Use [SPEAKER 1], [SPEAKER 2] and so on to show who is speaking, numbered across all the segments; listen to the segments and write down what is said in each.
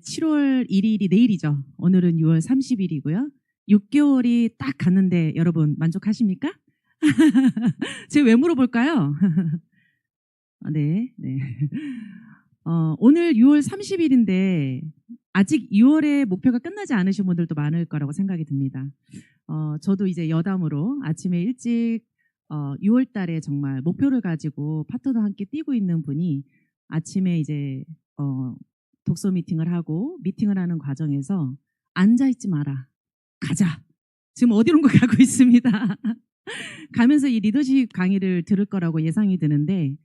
[SPEAKER 1] 7월 1일이 내일이죠. 오늘은 6월 30일이고요. 6개월이 딱 갔는데 여러분 만족하십니까? 제가 왜 물어볼까요? 네. 오늘 6월 30일인데 아직 6월의 목표가 끝나지 않으신 분들도 많을 거라고 생각이 듭니다. 저도 이제 여담으로 아침에 일찍 6월 달에 정말 목표를 가지고 파트너와 함께 뛰고 있는 분이 아침에 이제 독서 미팅을 하고 미팅을 하는 과정에서 앉아있지 마라. 가자. 지금 어디론가 가고 있습니다. 가면서 이 리더십 강의를 들을 거라고 예상이 드는데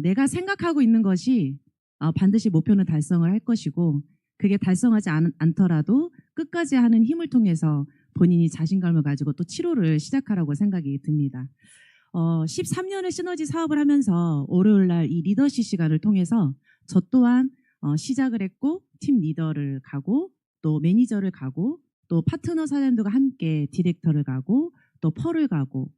[SPEAKER 1] 내가 생각하고 있는 것이 반드시 목표는 달성을 할 것이고 그게 달성하지 않더라도 끝까지 하는 힘을 통해서 본인이 자신감을 가지고 또 치료를 시작하라고 생각이 듭니다. 13년의 시너지 사업을 하면서 월요일날 이 리더십 시간을 통해서 저 또한 시작을 했고 팀 리더를 가고 또 매니저를 가고 또 파트너 사장님들과 함께 디렉터를 가고 또 펄을 가고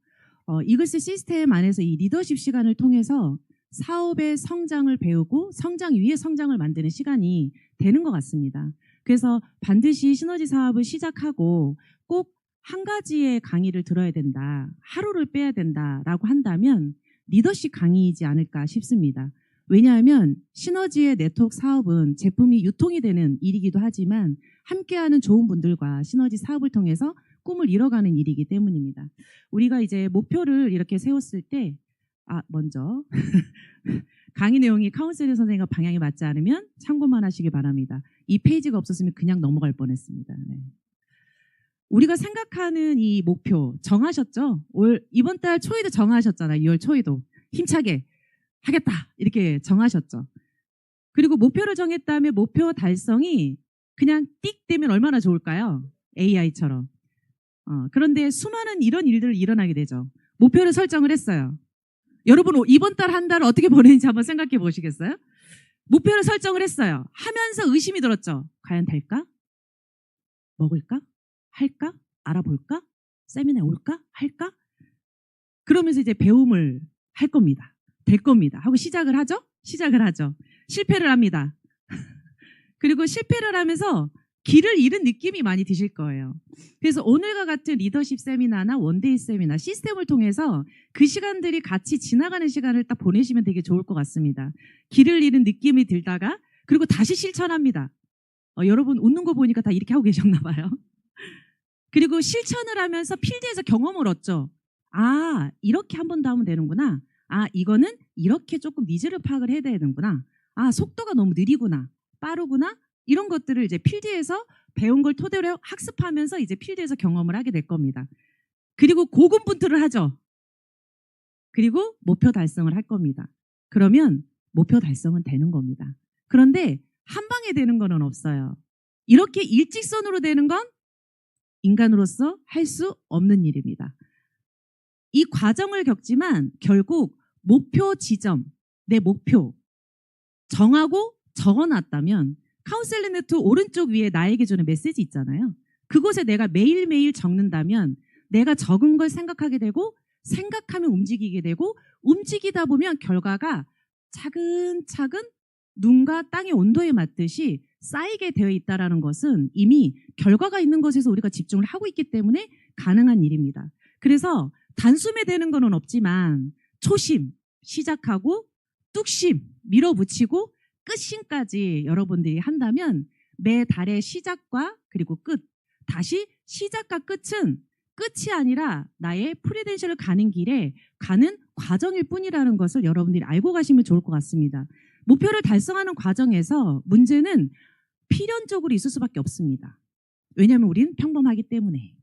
[SPEAKER 1] 이글스 시스템 안에서 이 리더십 시간을 통해서 사업의 성장을 배우고 성장 위에 성장을 만드는 시간이 되는 것 같습니다. 그래서 반드시 시너지 사업을 시작하고 꼭 한 가지의 강의를 들어야 된다. 하루를 빼야 된다라고 한다면 리더십 강의이지 않을까 싶습니다. 왜냐하면 시너지의 네트워크 사업은 제품이 유통이 되는 일이기도 하지만 함께하는 좋은 분들과 시너지 사업을 통해서 꿈을 이뤄가는 일이기 때문입니다. 우리가 이제 목표를 이렇게 세웠을 때 먼저 강의 내용이 카운셀링 선생님과 방향이 맞지 않으면 참고만 하시기 바랍니다. 이 페이지가 없었으면 그냥 넘어갈 뻔했습니다. 네. 우리가 생각하는 이 목표 정하셨죠? 이번 달 초에도 정하셨잖아요. 2월 초에도 힘차게 하겠다 이렇게 정하셨죠. 그리고 목표를 정했다면 목표 달성이 그냥 띡 되면 얼마나 좋을까요? AI처럼. 그런데 수많은 이런 일들이 일어나게 되죠. 목표를 설정을 했어요. 여러분 이번 달 한 달을 어떻게 보내는지 한번 생각해 보시겠어요? 목표를 설정을 했어요. 하면서 의심이 들었죠. 과연 될까? 먹을까? 할까? 알아볼까? 세미나에 올까? 할까? 그러면서 이제 배움을 할 겁니다. 될 겁니다. 하고 시작을 하죠? 시작을 하죠. 실패를 합니다. 그리고 실패를 하면서 길을 잃은 느낌이 많이 드실 거예요. 그래서 오늘과 같은 리더십 세미나나 원데이 세미나 시스템을 통해서 그 시간들이 같이 지나가는 시간을 딱 보내시면 되게 좋을 것 같습니다. 길을 잃은 느낌이 들다가 그리고 다시 실천합니다. 여러분 웃는 거 보니까 다 이렇게 하고 계셨나 봐요. 그리고 실천을 하면서 필드에서 경험을 얻죠. 이렇게 한 번 더 하면 되는구나. 이거는 이렇게 조금 니즈를 파악을 해야 되는구나. 속도가 너무 느리구나. 빠르구나. 이런 것들을 이제 필드에서 배운 걸 토대로 학습하면서 이제 필드에서 경험을 하게 될 겁니다. 그리고 고군분투를 하죠. 그리고 목표 달성을 할 겁니다. 그러면 목표 달성은 되는 겁니다. 그런데 한 방에 되는 건 없어요. 이렇게 일직선으로 되는 건 인간으로서 할 수 없는 일입니다. 이 과정을 겪지만 결국 목표 지점, 내 목표 정하고 적어놨다면 카운셀링 네트워크 오른쪽 위에 나에게 주는 메시지 있잖아요. 그곳에 내가 매일매일 적는다면 내가 적은 걸 생각하게 되고 생각하면 움직이게 되고 움직이다 보면 결과가 차근차근 눈과 땅의 온도에 맞듯이 쌓이게 되어 있다는 것은 이미 결과가 있는 것에서 우리가 집중을 하고 있기 때문에 가능한 일입니다. 그래서 단숨에 되는 건 없지만 초심 시작하고 뚝심 밀어붙이고 끝심까지 여러분들이 한다면 매 달의 시작과 그리고 끝 다시 시작과 끝은 끝이 아니라 나의 프리덴셜을 가는 길에 가는 과정일 뿐이라는 것을 여러분들이 알고 가시면 좋을 것 같습니다. 목표를 달성하는 과정에서 문제는 필연적으로 있을 수밖에 없습니다. 왜냐하면 우리는 평범하기 때문에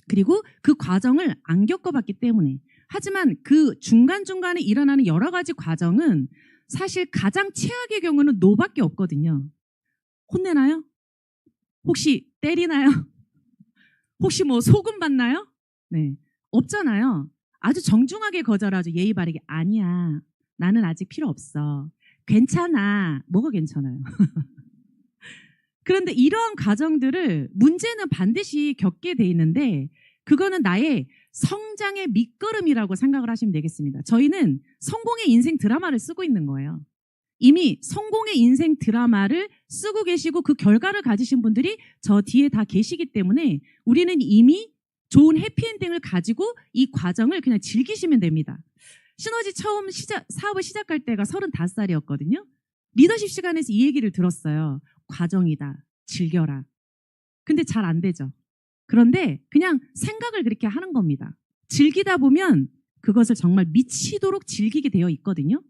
[SPEAKER 1] 그리고 그 과정을 안 겪어봤기 때문에 하지만 그 중간중간에 일어나는 여러 가지 과정은 사실 가장 최악의 경우는 노밖에 없거든요. 혼내나요? 혹시 때리나요? 혹시 뭐 소금 받나요? 네, 없잖아요. 아주 정중하게 거절하죠. 예의 바르게 아니야. 나는 아직 필요 없어. 괜찮아. 뭐가 괜찮아요? 그런데 이러한 과정들을 문제는 반드시 겪게 돼 있는데 그거는 나의 성장의 밑거름이라고 생각을 하시면 되겠습니다. 저희는 성공의 인생 드라마를 쓰고 있는 거예요. 이미 성공의 인생 드라마를 쓰고 계시고 그 결과를 가지신 분들이 저 뒤에 다 계시기 때문에 우리는 이미 좋은 해피엔딩을 가지고 이 과정을 그냥 즐기시면 됩니다. 시너지 처음 사업을 시작할 때가 35살이었거든요. 리더십 시간에서 이 얘기를 들었어요. 과정이다. 즐겨라. 근데 잘 안 되죠. 그런데 그냥 생각을 그렇게 하는 겁니다. 즐기다 보면 그것을 정말 미치도록 즐기게 되어 있거든요.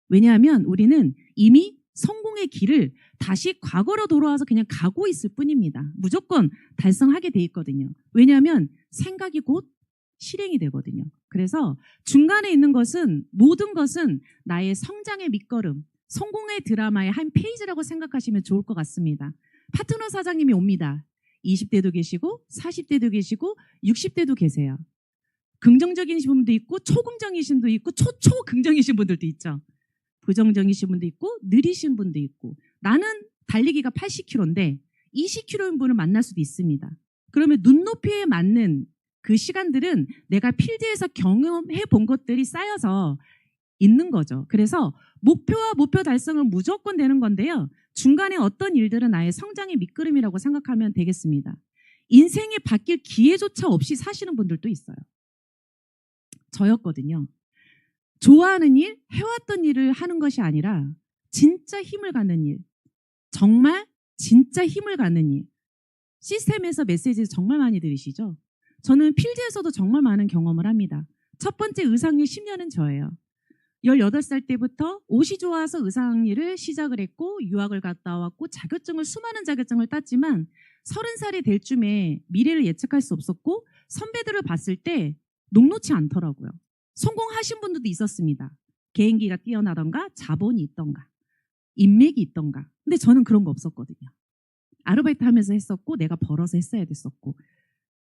[SPEAKER 1] 왜냐하면 우리는 이미 성공의 길을 다시 과거로 돌아와서 그냥 가고 있을 뿐입니다. 무조건 달성하게 돼 있거든요. 왜냐하면 생각이 곧 실행이 되거든요. 그래서 중간에 있는 것은 모든 것은 나의 성장의 밑거름, 성공의 드라마의 한 페이지라고 생각하시면 좋을 것 같습니다. 파트너 사장님이 옵니다. 20대도 계시고 40대도 계시고 60대도 계세요. 긍정적인 분도 있고 초긍정이신 분도 있고 초초긍정이신 분들도 있죠. 부정적이신 분도 있고 느리신 분도 있고 나는 달리기가 80km인데 20km인 분을 만날 수도 있습니다. 그러면 눈높이에 맞는 그 시간들은 내가 필드에서 경험해 본 것들이 쌓여서 있는 거죠. 그래서 목표와 목표 달성은 무조건 되는 건데요. 중간에 어떤 일들은 나의 성장의 밑거름이라고 생각하면 되겠습니다. 인생이 바뀔 기회조차 없이 사시는 분들도 있어요. 저였거든요. 좋아하는 일, 해왔던 일을 하는 것이 아니라 진짜 힘을 갖는 일, 정말 진짜 힘을 갖는 일. 시스템에서 메시지 정말 많이 들으시죠? 저는 필드에서도 정말 많은 경험을 합니다. 첫 번째 의상일 10년은 저예요. 18살 때부터 옷이 좋아서 의상일을 시작을 했고 유학을 갔다 왔고 수많은 자격증을 땄지만 30살이 될 쯤에 미래를 예측할 수 없었고 선배들을 봤을 때 녹록치 않더라고요. 성공하신 분들도 있었습니다. 개인기가 뛰어나던가 자본이 있던가 인맥이 있던가. 근데 저는 그런 거 없었거든요. 아르바이트 하면서 했었고 내가 벌어서 했어야 됐었고.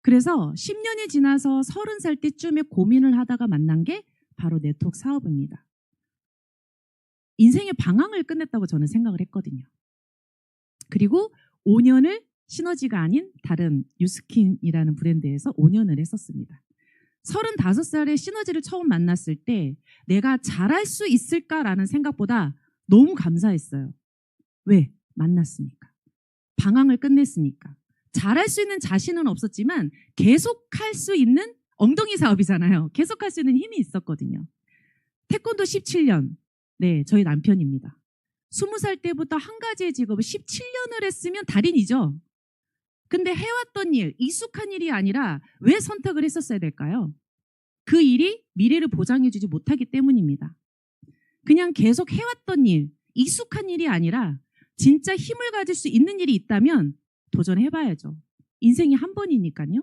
[SPEAKER 1] 그래서 10년이 지나서 30살 때쯤에 고민을 하다가 만난 게 바로 네트워크 사업입니다. 인생의 방황을 끝냈다고 저는 생각을 했거든요. 그리고 5년을 시너지가 아닌 다른 뉴스킨이라는 브랜드에서 5년을 했었습니다. 35살에 시너지를 처음 만났을 때 내가 잘할 수 있을까라는 생각보다 너무 감사했어요. 왜? 만났으니까. 방황을 끝냈으니까. 잘할 수 있는 자신은 없었지만 계속할 수 있는 엉덩이 사업이잖아요. 계속할 수 있는 힘이 있었거든요. 태권도 17년. 네, 저희 남편입니다. 20살 때부터 한 가지의 직업을 17년을 했으면 달인이죠. 근데 해왔던 일, 익숙한 일이 아니라 왜 선택을 했었어야 될까요? 그 일이 미래를 보장해주지 못하기 때문입니다. 그냥 계속 해왔던 일, 익숙한 일이 아니라 진짜 힘을 가질 수 있는 일이 있다면 도전해봐야죠. 인생이 한 번이니까요.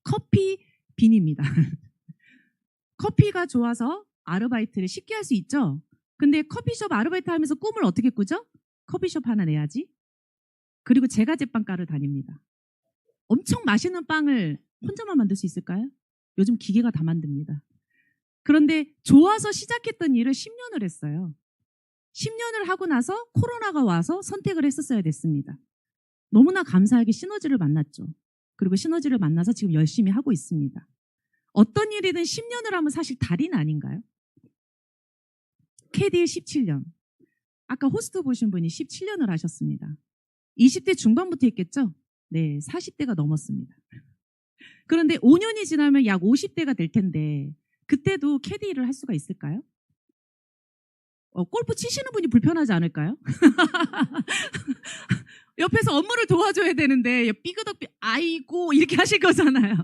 [SPEAKER 1] 커피 빈입니다. 커피가 좋아서 아르바이트를 쉽게 할 수 있죠. 근데 커피숍 아르바이트 하면서 꿈을 어떻게 꾸죠? 커피숍 하나 내야지. 그리고 제가 제빵가를 다닙니다. 엄청 맛있는 빵을 혼자만 만들 수 있을까요? 요즘 기계가 다 만듭니다. 그런데 좋아서 시작했던 일을 10년을 했어요. 10년을 하고 나서 코로나가 와서 선택을 했었어야 됐습니다. 너무나 감사하게 시너지를 만났죠. 그리고 시너지를 만나서 지금 열심히 하고 있습니다. 어떤 일이든 10년을 하면 사실 달인 아닌가요? 캐디 17년. 아까 호스트 보신 분이 17년을 하셨습니다. 20대 중반부터 했겠죠? 네, 40대가 넘었습니다. 그런데 5년이 지나면 약 50대가 될 텐데 그때도 캐디 일을 할 수가 있을까요? 골프 치시는 분이 불편하지 않을까요? 옆에서 업무를 도와줘야 되는데 아이고 이렇게 하실 거잖아요.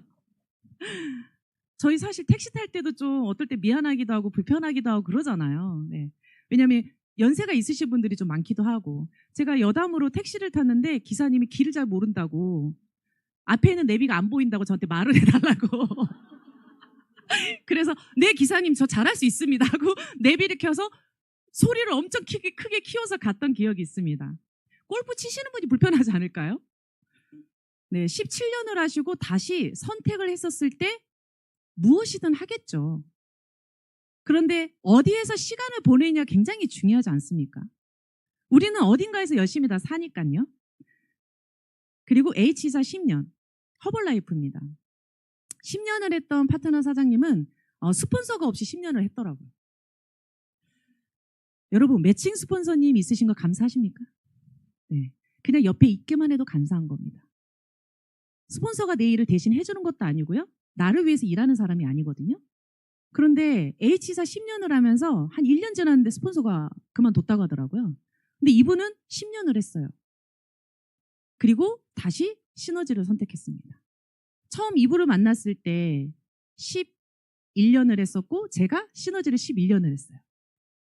[SPEAKER 1] 저희 사실 택시 탈 때도 좀 어떨 때 미안하기도 하고 불편하기도 하고 그러잖아요. 네. 왜냐하면 연세가 있으신 분들이 좀 많기도 하고 제가 여담으로 택시를 탔는데 기사님이 길을 잘 모른다고 앞에 있는 내비가 안 보인다고 저한테 말을 해달라고 그래서 네 기사님 저 잘할 수 있습니다 하고 내비를 켜서 소리를 엄청 크게 키워서 갔던 기억이 있습니다. 골프 치시는 분이 불편하지 않을까요? 네, 17년을 하시고 다시 선택을 했었을 때 무엇이든 하겠죠. 그런데 어디에서 시간을 보내느냐 굉장히 중요하지 않습니까? 우리는 어딘가에서 열심히 다 사니까요. 그리고 H사 10년, 허벌라이프입니다. 10년을 했던 파트너 사장님은 스폰서가 없이 10년을 했더라고요. 여러분 매칭 스폰서님 있으신 거 감사하십니까? 네. 그냥 옆에 있기만 해도 감사한 겁니다. 스폰서가 내 일을 대신 해주는 것도 아니고요. 나를 위해서 일하는 사람이 아니거든요. 그런데 H사 10년을 하면서 한 1년 지났는데 스폰서가 그만뒀다고 하더라고요. 근데 이분은 10년을 했어요. 그리고 다시 시너지를 선택했습니다. 처음 이분을 만났을 때 11년을 했었고 제가 시너지를 11년을 했어요.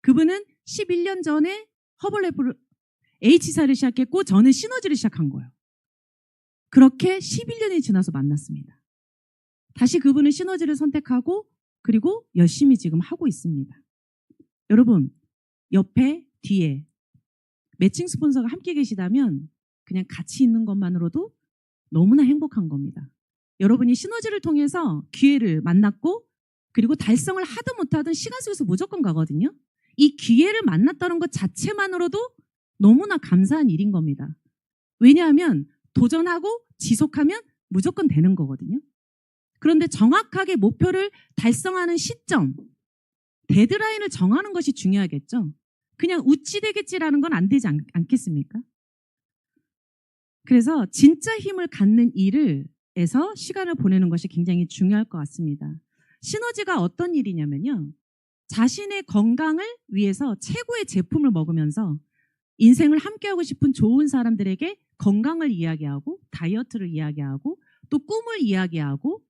[SPEAKER 1] 그분은 11년 전에 허블랩을 H사를 시작했고 저는 시너지를 시작한 거예요. 그렇게 11년이 지나서 만났습니다. 다시 그분은 시너지를 선택하고 그리고 열심히 지금 하고 있습니다. 여러분 옆에 뒤에 매칭 스폰서가 함께 계시다면 그냥 같이 있는 것만으로도 너무나 행복한 겁니다. 여러분이 시너지를 통해서 기회를 만났고 그리고 달성을 하든 못하든 시간 속에서 무조건 가거든요. 이 기회를 만났다는 것 자체만으로도 너무나 감사한 일인 겁니다. 왜냐하면 도전하고 지속하면 무조건 되는 거거든요. 그런데 정확하게 목표를 달성하는 시점, 데드라인을 정하는 것이 중요하겠죠. 그냥 우찌되겠지라는 건 안 되지 않겠습니까? 그래서 진짜 힘을 갖는 일에서 시간을 보내는 것이 굉장히 중요할 것 같습니다. 시너지가 어떤 일이냐면요. 자신의 건강을 위해서 최고의 제품을 먹으면서 인생을 함께하고 싶은 좋은 사람들에게 건강을 이야기하고 다이어트를 이야기하고 또 꿈을 이야기하고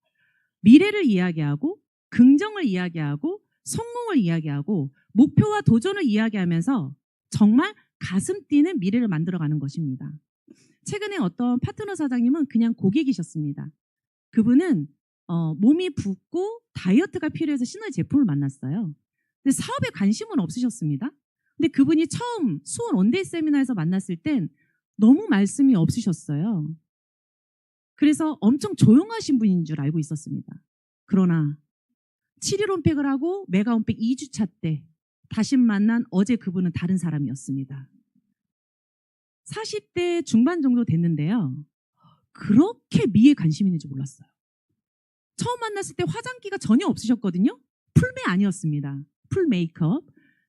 [SPEAKER 1] 미래를 이야기하고 긍정을 이야기하고 성공을 이야기하고 목표와 도전을 이야기하면서 정말 가슴 뛰는 미래를 만들어가는 것입니다. 최근에 어떤 파트너 사장님은 그냥 고객이셨습니다. 그분은 몸이 붓고 다이어트가 필요해서 시너지 제품을 만났어요. 근데 사업에 관심은 없으셨습니다. 근데 그분이 처음 수원 원데이 세미나에서 만났을 땐 너무 말씀이 없으셨어요. 그래서 엄청 조용하신 분인 줄 알고 있었습니다. 그러나 7일 온팩을 하고 메가 온팩 2주차 때 다시 만난 어제 그분은 다른 사람이었습니다. 40대 중반 정도 됐는데요. 그렇게 미에 관심이 있는지 몰랐어요. 처음 만났을 때 화장기가 전혀 없으셨거든요. 풀메 아니었습니다. 풀 메이크업.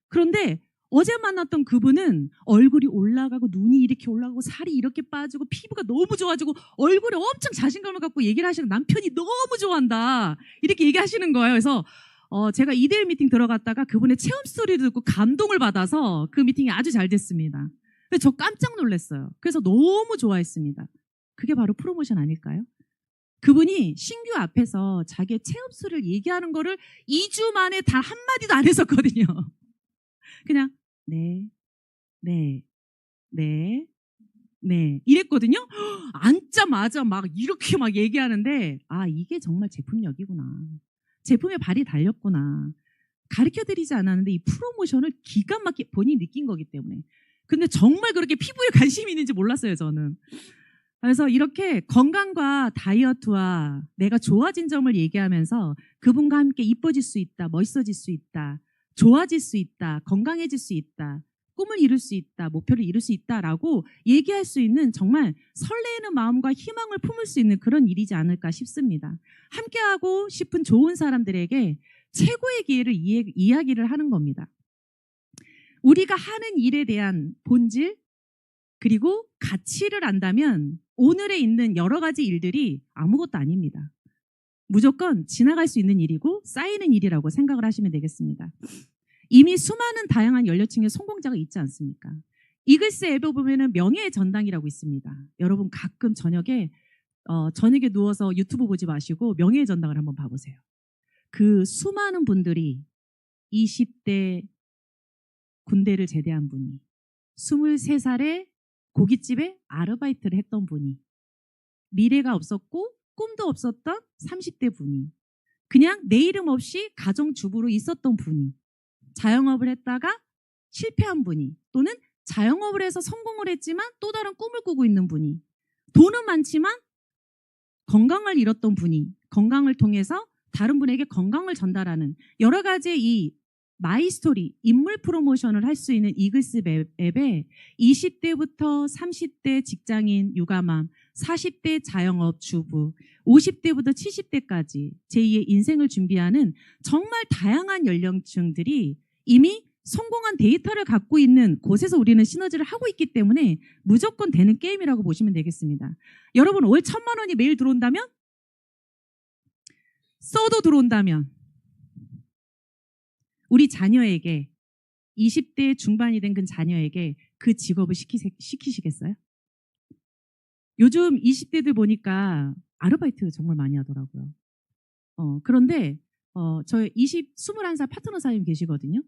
[SPEAKER 1] 그런데 어제 만났던 그분은 얼굴이 올라가고 눈이 이렇게 올라가고 살이 이렇게 빠지고 피부가 너무 좋아지고 얼굴에 엄청 자신감을 갖고 얘기를 하시는 남편이 너무 좋아한다. 이렇게 얘기하시는 거예요. 그래서 제가 2대1 미팅 들어갔다가 그분의 체험 스토리를 듣고 감동을 받아서 그 미팅이 아주 잘 됐습니다. 그래서 저 깜짝 놀랐어요. 그래서 너무 좋아했습니다. 그게 바로 프로모션 아닐까요? 그분이 신규 앞에서 자기의 체험 스토리를 얘기하는 거를 2주 만에 단 한마디도 안 했었거든요. 그냥 네, 네, 네, 네 이랬거든요. 앉자마자 막 이렇게 막 얘기하는데 아 이게 정말 제품력이구나. 제품에 발이 달렸구나. 가르쳐드리지 않았는데 이 프로모션을 기가 막히게 본인이 느낀 거기 때문에. 근데 정말 그렇게 피부에 관심이 있는지 몰랐어요 저는. 그래서 이렇게 건강과 다이어트와 내가 좋아진 점을 얘기하면서 그분과 함께 이뻐질 수 있다, 멋있어질 수 있다, 좋아질 수 있다, 건강해질 수 있다, 꿈을 이룰 수 있다, 목표를 이룰 수 있다라고 얘기할 수 있는 정말 설레는 마음과 희망을 품을 수 있는 그런 일이지 않을까 싶습니다. 함께하고 싶은 좋은 사람들에게 최고의 기회를 이야기를 하는 겁니다. 우리가 하는 일에 대한 본질 그리고 가치를 안다면 오늘에 있는 여러 가지 일들이 아무것도 아닙니다. 무조건 지나갈 수 있는 일이고 쌓이는 일이라고 생각을 하시면 되겠습니다. 이미 수많은 다양한 연령층의 성공자가 있지 않습니까? 이글스 앱에 보면 명예의 전당이라고 있습니다. 여러분 가끔 저녁에 누워서 유튜브 보지 마시고 명예의 전당을 한번 봐보세요. 그 수많은 분들이 20대 군대를 제대한 분이 23살에 고깃집에 아르바이트를 했던 분이 미래가 없었고 꿈도 없었던 30대 분이 그냥 내 이름 없이 가정주부로 있었던 분이 자영업을 했다가 실패한 분이 또는 자영업을 해서 성공을 했지만 또 다른 꿈을 꾸고 있는 분이 돈은 많지만 건강을 잃었던 분이 건강을 통해서 다른 분에게 건강을 전달하는 여러 가지의 이 마이스토리, 인물 프로모션을 할 수 있는 이글스 앱에 20대부터 30대 직장인 육아맘, 40대 자영업 주부, 50대부터 70대까지 제2의 인생을 준비하는 정말 다양한 연령층들이 이미 성공한 데이터를 갖고 있는 곳에서 우리는 시너지를 하고 있기 때문에 무조건 되는 게임이라고 보시면 되겠습니다. 여러분 월 1,000만 원이 매일 들어온다면? 써도 들어온다면 우리 자녀에게 20대 중반이 된 그 자녀에게 그 직업을 시키시겠어요? 요즘 20대들 보니까 아르바이트 정말 많이 하더라고요. 그런데 저희 21살 파트너 사장님 계시거든요.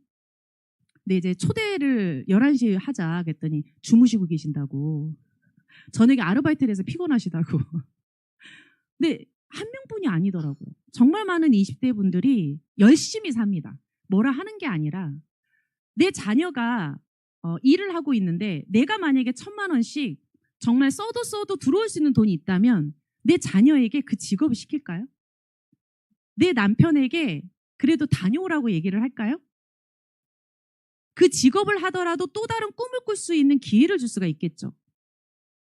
[SPEAKER 1] 근데 이제 초대를 11시에 하자 그랬더니 주무시고 계신다고. 저녁에 아르바이트를 해서 피곤하시다고. 근데 한 명뿐이 아니더라고요. 정말 많은 20대 분들이 열심히 삽니다. 뭐라 하는 게 아니라 내 자녀가 일을 하고 있는데 내가 만약에 1,000만 원씩 정말 써도 들어올 수 있는 돈이 있다면 내 자녀에게 그 직업을 시킬까요? 내 남편에게 그래도 다녀오라고 얘기를 할까요? 그 직업을 하더라도 또 다른 꿈을 꿀 수 있는 기회를 줄 수가 있겠죠.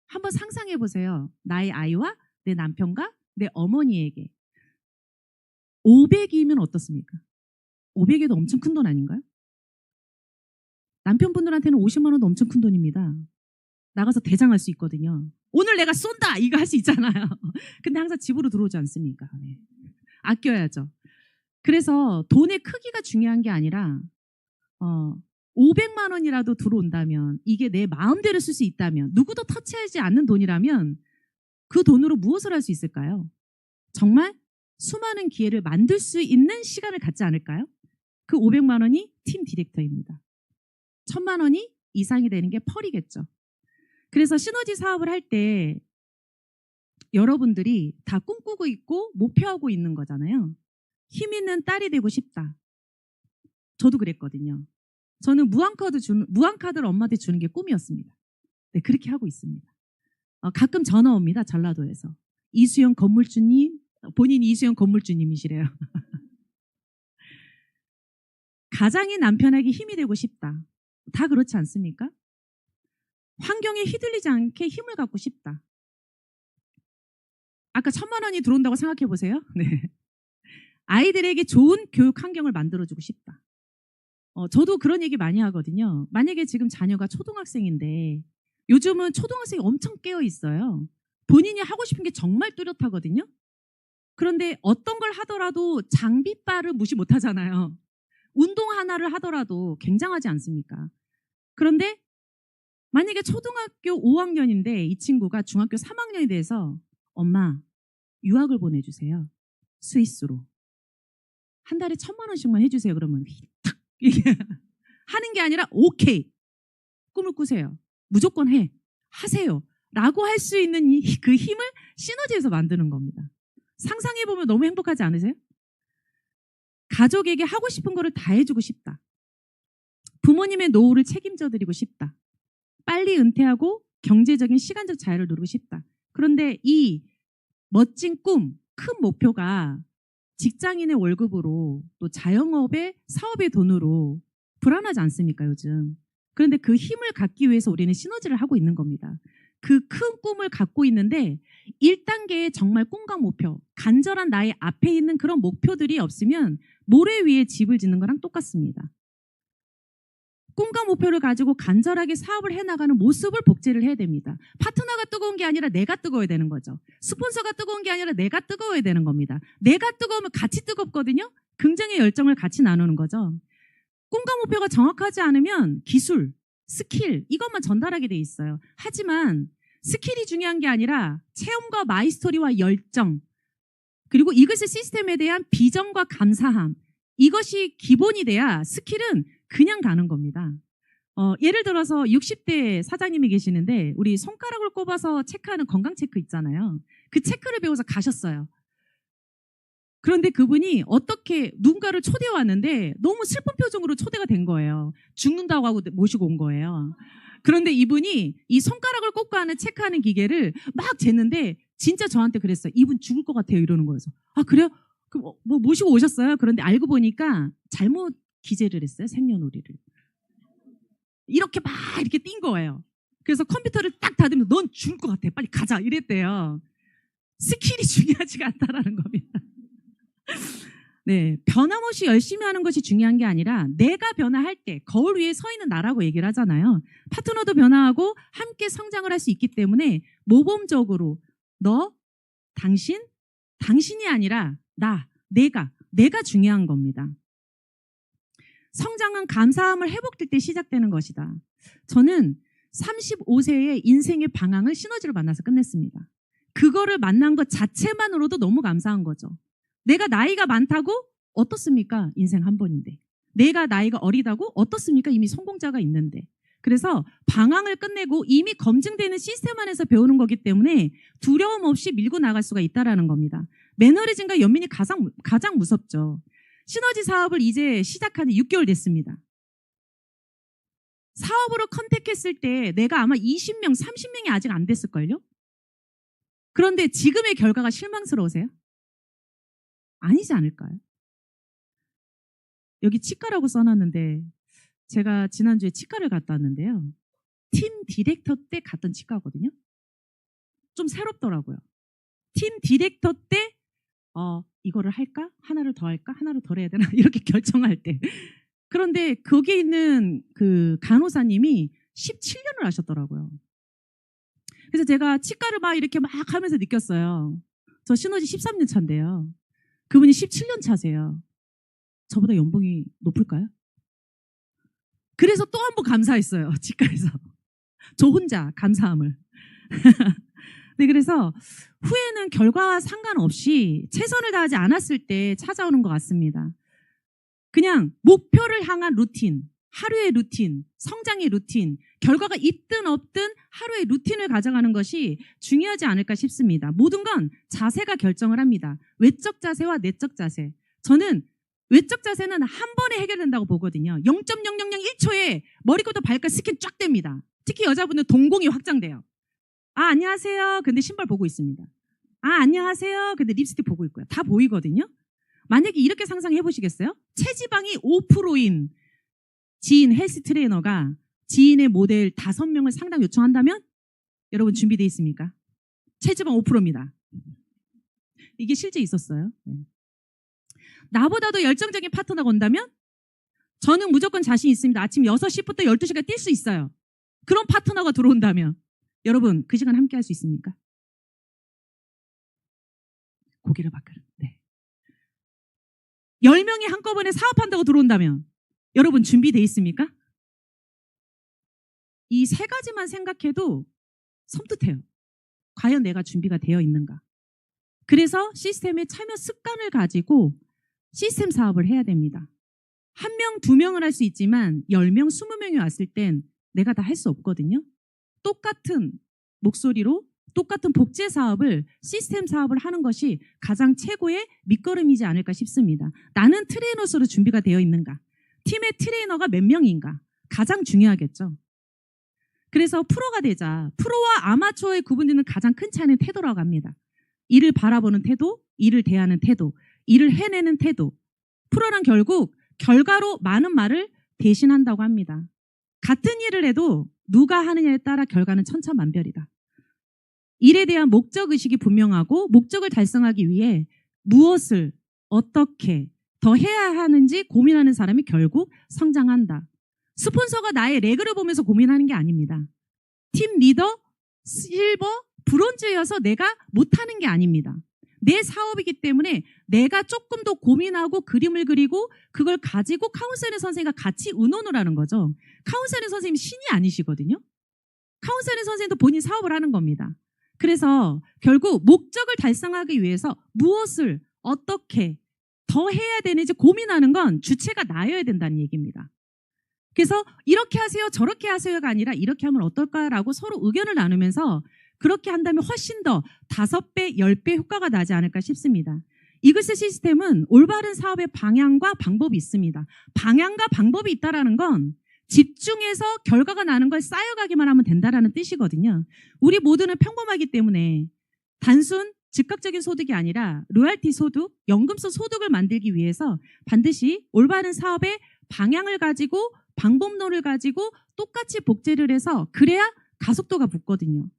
[SPEAKER 1] 한번 상상해 보세요. 나의 아이와 내 남편과 내 어머니에게 500이면 어떻습니까? 500에도 엄청 큰 돈 아닌가요? 남편분들한테는 50만 원도 엄청 큰 돈입니다. 나가서 대장할 수 있거든요. 오늘 내가 쏜다! 이거 할 수 있잖아요. 근데 항상 집으로 들어오지 않습니까? 네. 아껴야죠. 그래서 돈의 크기가 중요한 게 아니라 500만 원이라도 들어온다면 이게 내 마음대로 쓸 수 있다면 누구도 터치하지 않는 돈이라면 그 돈으로 무엇을 할 수 있을까요? 정말 수많은 기회를 만들 수 있는 시간을 갖지 않을까요? 그 500만 원이 팀 디렉터입니다. 1,000만 원이 이상이 되는 게 펄이겠죠. 그래서 시너지 사업을 할 때 여러분들이 다 꿈꾸고 있고 목표하고 있는 거잖아요. 힘 있는 딸이 되고 싶다. 저도 그랬거든요. 저는 무한카드를 엄마한테 주는 게 꿈이었습니다. 네, 그렇게 하고 있습니다. 가끔 전화 옵니다. 전라도에서. 이수영 건물주님, 본인이 이수영 건물주님이시래요. 가장인 남편에게 힘이 되고 싶다. 다 그렇지 않습니까? 환경에 휘둘리지 않게 힘을 갖고 싶다. 아까 1,000만 원이 들어온다고 생각해 보세요. 네. 아이들에게 좋은 교육 환경을 만들어주고 싶다. 저도 그런 얘기 많이 하거든요. 만약에 지금 자녀가 초등학생인데 요즘은 초등학생이 엄청 깨어 있어요. 본인이 하고 싶은 게 정말 뚜렷하거든요. 그런데 어떤 걸 하더라도 장비빨을 무시 못 하잖아요. 운동 하나를 하더라도 굉장하지 않습니까? 그런데 만약에 초등학교 5학년인데 이 친구가 중학교 3학년이 돼서 엄마 유학을 보내주세요. 스위스로. 한 달에 1,000만 원씩만 해주세요. 그러면 탁 이게 하는 게 아니라 오케이. 꿈을 꾸세요. 무조건 해. 하세요. 라고 할 수 있는 그 힘을 시너지에서 만드는 겁니다. 상상해보면 너무 행복하지 않으세요? 가족에게 하고 싶은 거를 다 해주고 싶다. 부모님의 노후를 책임져드리고 싶다. 빨리 은퇴하고 경제적인 시간적 자유를 누리고 싶다. 그런데 이 멋진 꿈, 큰 목표가 직장인의 월급으로 또 자영업의 사업의 돈으로 불안하지 않습니까 요즘. 그런데 그 힘을 갖기 위해서 우리는 시너지를 하고 있는 겁니다. 그 큰 꿈을 갖고 있는데 1단계의 정말 꿈과 목표, 간절한 나의 앞에 있는 그런 목표들이 없으면 모래 위에 집을 짓는 거랑 똑같습니다. 꿈과 목표를 가지고 간절하게 사업을 해나가는 모습을 복제를 해야 됩니다. 파트너가 뜨거운 게 아니라 내가 뜨거워야 되는 거죠. 스폰서가 뜨거운 게 아니라 내가 뜨거워야 되는 겁니다. 내가 뜨거우면 같이 뜨겁거든요. 긍정의 열정을 같이 나누는 거죠. 꿈과 목표가 정확하지 않으면 기술, 스킬 이것만 전달하게 돼 있어요. 하지만 스킬이 중요한 게 아니라 체험과 마이스토리와 열정 그리고 이것의 시스템에 대한 비전과 감사함 이것이 기본이 돼야 스킬은 그냥 가는 겁니다. 예를 들어서 60대 사장님이 계시는데 우리 손가락을 꼽아서 체크하는 건강 체크 있잖아요. 그 체크를 배워서 가셨어요. 그런데 그분이 어떻게 누군가를 초대해 왔는데 너무 슬픈 표정으로 초대가 된 거예요. 죽는다고 하고 모시고 온 거예요. 그런데 이분이 이 손가락을 꼽고 하는 체크하는 기계를 막 쟀는데 진짜 저한테 그랬어요. 이분 죽을 것 같아요 이러는 거여서. 아 그래요? 그럼 뭐 모시고 오셨어요? 그런데 알고 보니까 잘못 기재를 했어요. 생년월일을. 이렇게 막 이렇게 띈 거예요. 그래서 컴퓨터를 딱 닫으면서 넌 죽을 것 같아. 빨리 가자 이랬대요. 스킬이 중요하지가 않다라는 겁니다. 네, 변함없이 열심히 하는 것이 중요한 게 아니라 내가 변화할 때 거울 위에 서 있는 나라고 얘기를 하잖아요. 파트너도 변화하고 함께 성장을 할 수 있기 때문에 모범적으로 너, 당신, 당신이 아니라 내가 중요한 겁니다. 성장은 감사함을 회복될 때 시작되는 것이다. 저는 35세에 인생의 방향을 시너지로 만나서 끝냈습니다. 그거를 만난 것 자체만으로도 너무 감사한 거죠. 내가 나이가 많다고? 어떻습니까? 인생 한 번인데. 내가 나이가 어리다고? 어떻습니까? 이미 성공자가 있는데. 그래서 방황을 끝내고 이미 검증되는 시스템 안에서 배우는 거기 때문에 두려움 없이 밀고 나갈 수가 있다는 겁니다. 매너리즘과 연민이 가장 무섭죠. 시너지 사업을 이제 시작한 지 6개월 됐습니다. 사업으로 컨택했을 때 내가 아마 20명, 30명이 아직 안 됐을걸요? 그런데 지금의 결과가 실망스러우세요? 아니지 않을까요? 여기 치과라고 써놨는데 제가 지난주에 치과를 갔다 왔는데요. 팀 디렉터 때 갔던 치과거든요. 좀 새롭더라고요. 팀 디렉터 때 이거를 할까? 하나를 더 할까? 하나를 덜 해야 되나? 이렇게 결정할 때. 그런데 거기에 있는 그 간호사님이 17년을 하셨더라고요. 그래서 제가 치과를 막 이렇게 막 하면서 느꼈어요. 저 신호지 13년 차인데요. 그분이 17년 차세요. 저보다 연봉이 높을까요? 그래서 또 한 번 감사했어요. 치과에서. 저 혼자 감사함을. 네, 그래서 후회는 결과와 상관없이 최선을 다하지 않았을 때 찾아오는 것 같습니다. 그냥 목표를 향한 루틴, 하루의 루틴, 성장의 루틴, 결과가 있든 없든 하루의 루틴을 가져가는 것이 중요하지 않을까 싶습니다. 모든 건 자세가 결정을 합니다. 외적 자세와 내적 자세. 저는 외적 자세는 한 번에 해결된다고 보거든요. 0.0001초에 머리부터 발끝 스킨 쫙 됩니다. 특히 여자분은 동공이 확장돼요. 안녕하세요. 근데 신발 보고 있습니다. 안녕하세요. 근데 립스틱 보고 있고요. 다 보이거든요. 만약에 이렇게 상상해 보시겠어요? 체지방이 5%인 지인 헬스 트레이너가 지인의 모델 5명을 상담 요청한다면 여러분 준비되어 있습니까? 체지방 5%입니다. 이게 실제 있었어요. 네. 나보다도 열정적인 파트너가 온다면 저는 무조건 자신 있습니다. 아침 6시부터 12시까지 뛸 수 있어요. 그런 파트너가 들어온다면 여러분 그 시간 함께 할 수 있습니까? 고개를 바꾸는. 네. 10명이 한꺼번에 사업한다고 들어온다면 여러분 준비되어 있습니까? 이 세 가지만 생각해도 섬뜩해요. 과연 내가 준비가 되어 있는가? 그래서 시스템의 참여 습관을 가지고 시스템 사업을 해야 됩니다. 1명, 2명을 할 수 있지만 10명, 20명이 왔을 땐 내가 다 할 수 없거든요. 똑같은 목소리로 똑같은 복제 사업을 시스템 사업을 하는 것이 가장 최고의 밑거름이지 않을까 싶습니다. 나는 트레이너로서 준비가 되어 있는가? 팀의 트레이너가 몇 명인가? 가장 중요하겠죠. 그래서 프로가 되자 프로와 아마추어의 구분되는 가장 큰 차이는 태도라고 합니다. 일을 바라보는 태도, 일을 대하는 태도, 일을 해내는 태도. 프로는 결국 결과로 많은 말을 대신한다고 합니다. 같은 일을 해도 누가 하느냐에 따라 결과는 천차만별이다. 일에 대한 목적의식이 분명하고 목적을 달성하기 위해 무엇을 어떻게 더 해야 하는지 고민하는 사람이 결국 성장한다. 스폰서가 나의 레그를 보면서 고민하는 게 아닙니다. 팀 리더, 실버, 브론즈여서 내가 못하는 게 아닙니다. 내 사업이기 때문에 내가 조금 더 고민하고 그림을 그리고 그걸 가지고 카운셀링 선생님과 같이 의논을 하는 거죠. 카운셀링 선생님이 신이 아니시거든요. 카운셀링 선생님도 본인 사업을 하는 겁니다. 그래서 결국 목적을 달성하기 위해서 무엇을 어떻게 더 해야 되는지 고민하는 건 주체가 나여야 된다는 얘기입니다. 그래서 이렇게 하세요 저렇게 하세요가 아니라 이렇게 하면 어떨까라고 서로 의견을 나누면서 그렇게 한다면 훨씬 더 5배, 10배 효과가 나지 않을까 싶습니다. 이글스 시스템은 올바른 사업의 방향과 방법이 있습니다. 방향과 방법이 있다는 건 집중해서 결과가 나는 걸 쌓여가기만 하면 된다는 뜻이거든요. 우리 모두는 평범하기 때문에 단순 즉각적인 소득이 아니라 로얄티 소득, 연금성 소득을 만들기 위해서 반드시 올바른 사업의 방향을 가지고 방법론을 가지고 똑같이 복제를 해서 그래야 가속도가 붙거든요.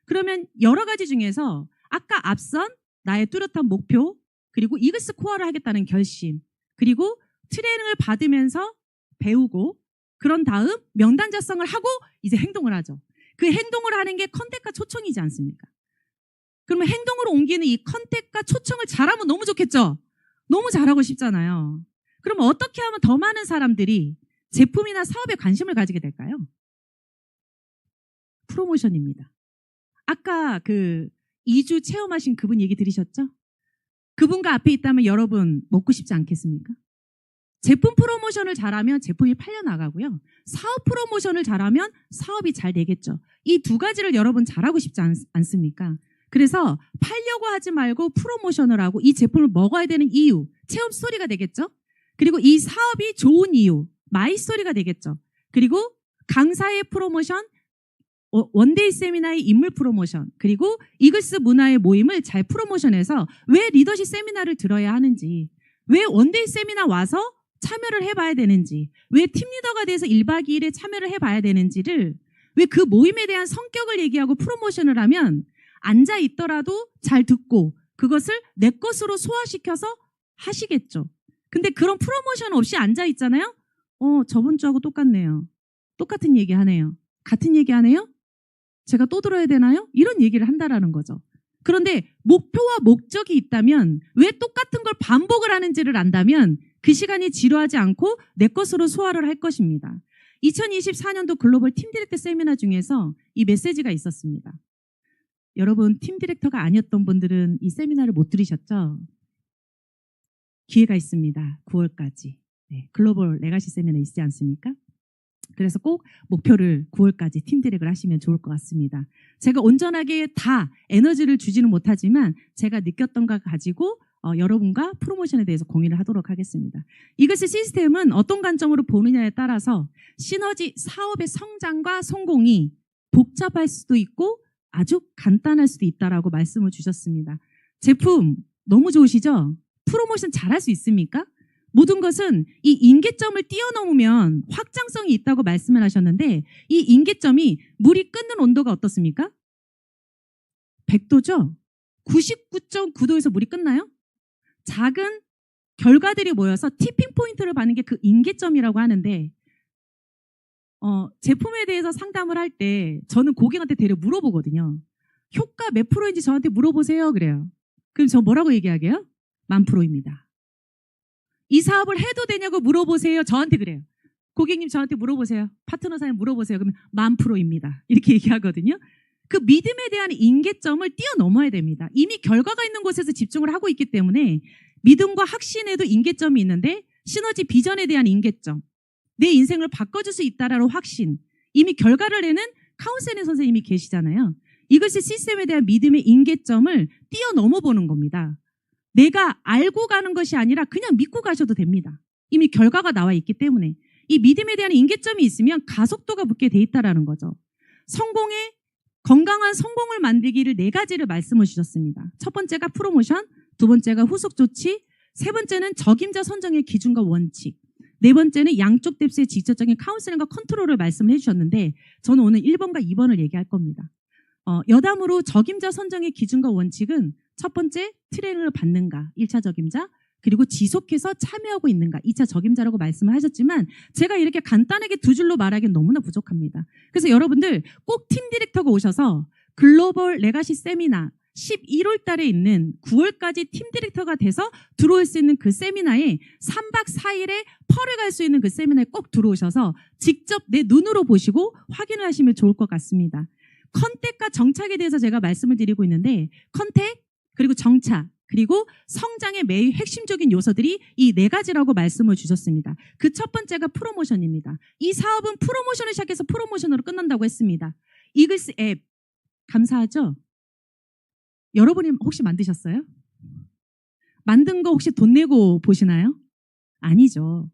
[SPEAKER 1] 그러면 여러 가지 중에서 아까 앞선 나의 뚜렷한 목표, 그리고 이글스 코어를 하겠다는 결심, 그리고 트레이닝을 받으면서 배우고 그런 다음 명단 작성을 하고 이제 행동을 하죠. 그 행동을 하는 게 컨택과 초청이지 않습니까? 그러면 행동으로 옮기는 이 컨택과 초청을 잘하면 너무 좋겠죠? 너무 잘하고 싶잖아요. 그러면 어떻게 하면 더 많은 사람들이 제품이나 사업에 관심을 가지게 될까요? 프로모션입니다. 아까 그 2주 체험하신 그분 얘기 들으셨죠? 그분과 앞에 있다면 여러분 먹고 싶지 않겠습니까? 제품 프로모션을 잘하면 제품이 팔려나가고요. 사업 프로모션을 잘하면 사업이 잘 되겠죠. 이 두 가지를 여러분 잘하고 싶지 않습니까? 그래서 팔려고 하지 말고 프로모션을 하고 이 제품을 먹어야 되는 이유, 체험 스토리가 되겠죠. 그리고 이 사업이 좋은 이유, 마이 스토리가 되겠죠. 그리고 강사의 프로모션, 원데이 세미나의 인물 프로모션, 그리고 이글스 문화의 모임을 잘 프로모션해서 왜 리더십 세미나를 들어야 하는지, 왜 원데이 세미나 와서 참여를 해봐야 되는지, 왜 팀리더가 돼서 1박 2일에 참여를 해봐야 되는지를, 왜 그 모임에 대한 성격을 얘기하고 프로모션을 하면 앉아 있더라도 잘 듣고 그것을 내 것으로 소화시켜서 하시겠죠. 근데 그런 프로모션 없이 앉아 있잖아요. 저번 주하고 똑같네요. 똑같은 얘기 하네요. 같은 얘기 하네요. 제가 또 들어야 되나요? 이런 얘기를 한다라는 거죠. 그런데 목표와 목적이 있다면 왜 똑같은 걸 반복을 하는지를 안다면 그 시간이 지루하지 않고 내 것으로 소화를 할 것입니다. 2024년도 글로벌 팀 디렉터 세미나 중에서 이 메시지가 있었습니다. 여러분 팀 디렉터가 아니었던 분들은 이 세미나를 못 들으셨죠? 기회가 있습니다. 9월까지. 네, 글로벌 레가시 세미나 있지 않습니까? 그래서 꼭 목표를 9월까지 팀 디렉을 하시면 좋을 것 같습니다. 제가 온전하게 다 에너지를 주지는 못하지만 제가 느꼈던 거 가지고 여러분과 프로모션에 대해서 공유를 하도록 하겠습니다. 이것의 시스템은 어떤 관점으로 보느냐에 따라서 시너지 사업의 성장과 성공이 복잡할 수도 있고 아주 간단할 수도 있다라고 말씀을 주셨습니다. 제품 너무 좋으시죠? 프로모션 잘할 수 있습니까? 모든 것은 이 임계점을 뛰어넘으면 확장성이 있다고 말씀을 하셨는데 이 임계점이 물이 끓는 온도가 어떻습니까? 100도죠? 99.9도에서 물이 끓나요? 작은 결과들이 모여서 티핑 포인트를 받는 게 그 임계점이라고 하는데 제품에 대해서 상담을 할 때 저는 고객한테 대려 물어보거든요. 효과 몇 프로인지 저한테 물어보세요. 그래요. 그럼 저 뭐라고 얘기하게요? 10,000%입니다. 이 사업을 해도 되냐고 물어보세요. 저한테 그래요. 고객님 저한테 물어보세요. 파트너 사장님 물어보세요. 그러면 10,000%입니다. 이렇게 얘기하거든요. 그 믿음에 대한 임계점을 뛰어넘어야 됩니다. 이미 결과가 있는 곳에서 집중을 하고 있기 때문에 믿음과 확신에도 임계점이 있는데 시너지 비전에 대한 임계점, 내 인생을 바꿔줄 수 있다라는 확신, 이미 결과를 내는 카운셀링 선생님이 계시잖아요. 이것이 시스템에 대한 믿음의 임계점을 뛰어넘어 보는 겁니다. 내가 알고 가는 것이 아니라 그냥 믿고 가셔도 됩니다. 이미 결과가 나와 있기 때문에 이 믿음에 대한 임계점이 있으면 가속도가 붙게 돼 있다라는 거죠. 성공의 건강한 성공을 만들기를 4가지를 말씀을 주셨습니다. 첫 번째가 프로모션, 두 번째가 후속 조치, 세 번째는 적임자 선정의 기준과 원칙, 네 번째는 양쪽 뎁스의 직접적인 카운셀링과 컨트롤을 말씀을 해주셨는데 저는 오늘 1번과 2번을 얘기할 겁니다. 여담으로 적임자 선정의 기준과 원칙은 첫 번째 트레이닝을 받는가 1차 적임자, 그리고 지속해서 참여하고 있는가 2차 적임자라고 말씀을 하셨지만 제가 이렇게 간단하게 두 줄로 말하기는 너무나 부족합니다. 그래서 여러분들 꼭 팀 디렉터가 오셔서 글로벌 레가시 세미나 11월 달에 있는 9월까지 팀 디렉터가 돼서 들어올 수 있는 그 세미나에 3박 4일에 펄을 갈 수 있는 그 세미나에 꼭 들어오셔서 직접 내 눈으로 보시고 확인을 하시면 좋을 것 같습니다. 컨택과 정착에 대해서 제가 말씀을 드리고 있는데 컨택, 그리고 정착, 그리고 성장의 매일 핵심적인 요소들이 이 4가지라고 말씀을 주셨습니다. 그 첫 번째가 프로모션입니다. 이 사업은 프로모션을 시작해서 프로모션으로 끝난다고 했습니다. 이글스 앱 감사하죠? 여러분이 혹시 만드셨어요? 만든 거 혹시 돈 내고 보시나요? 아니죠.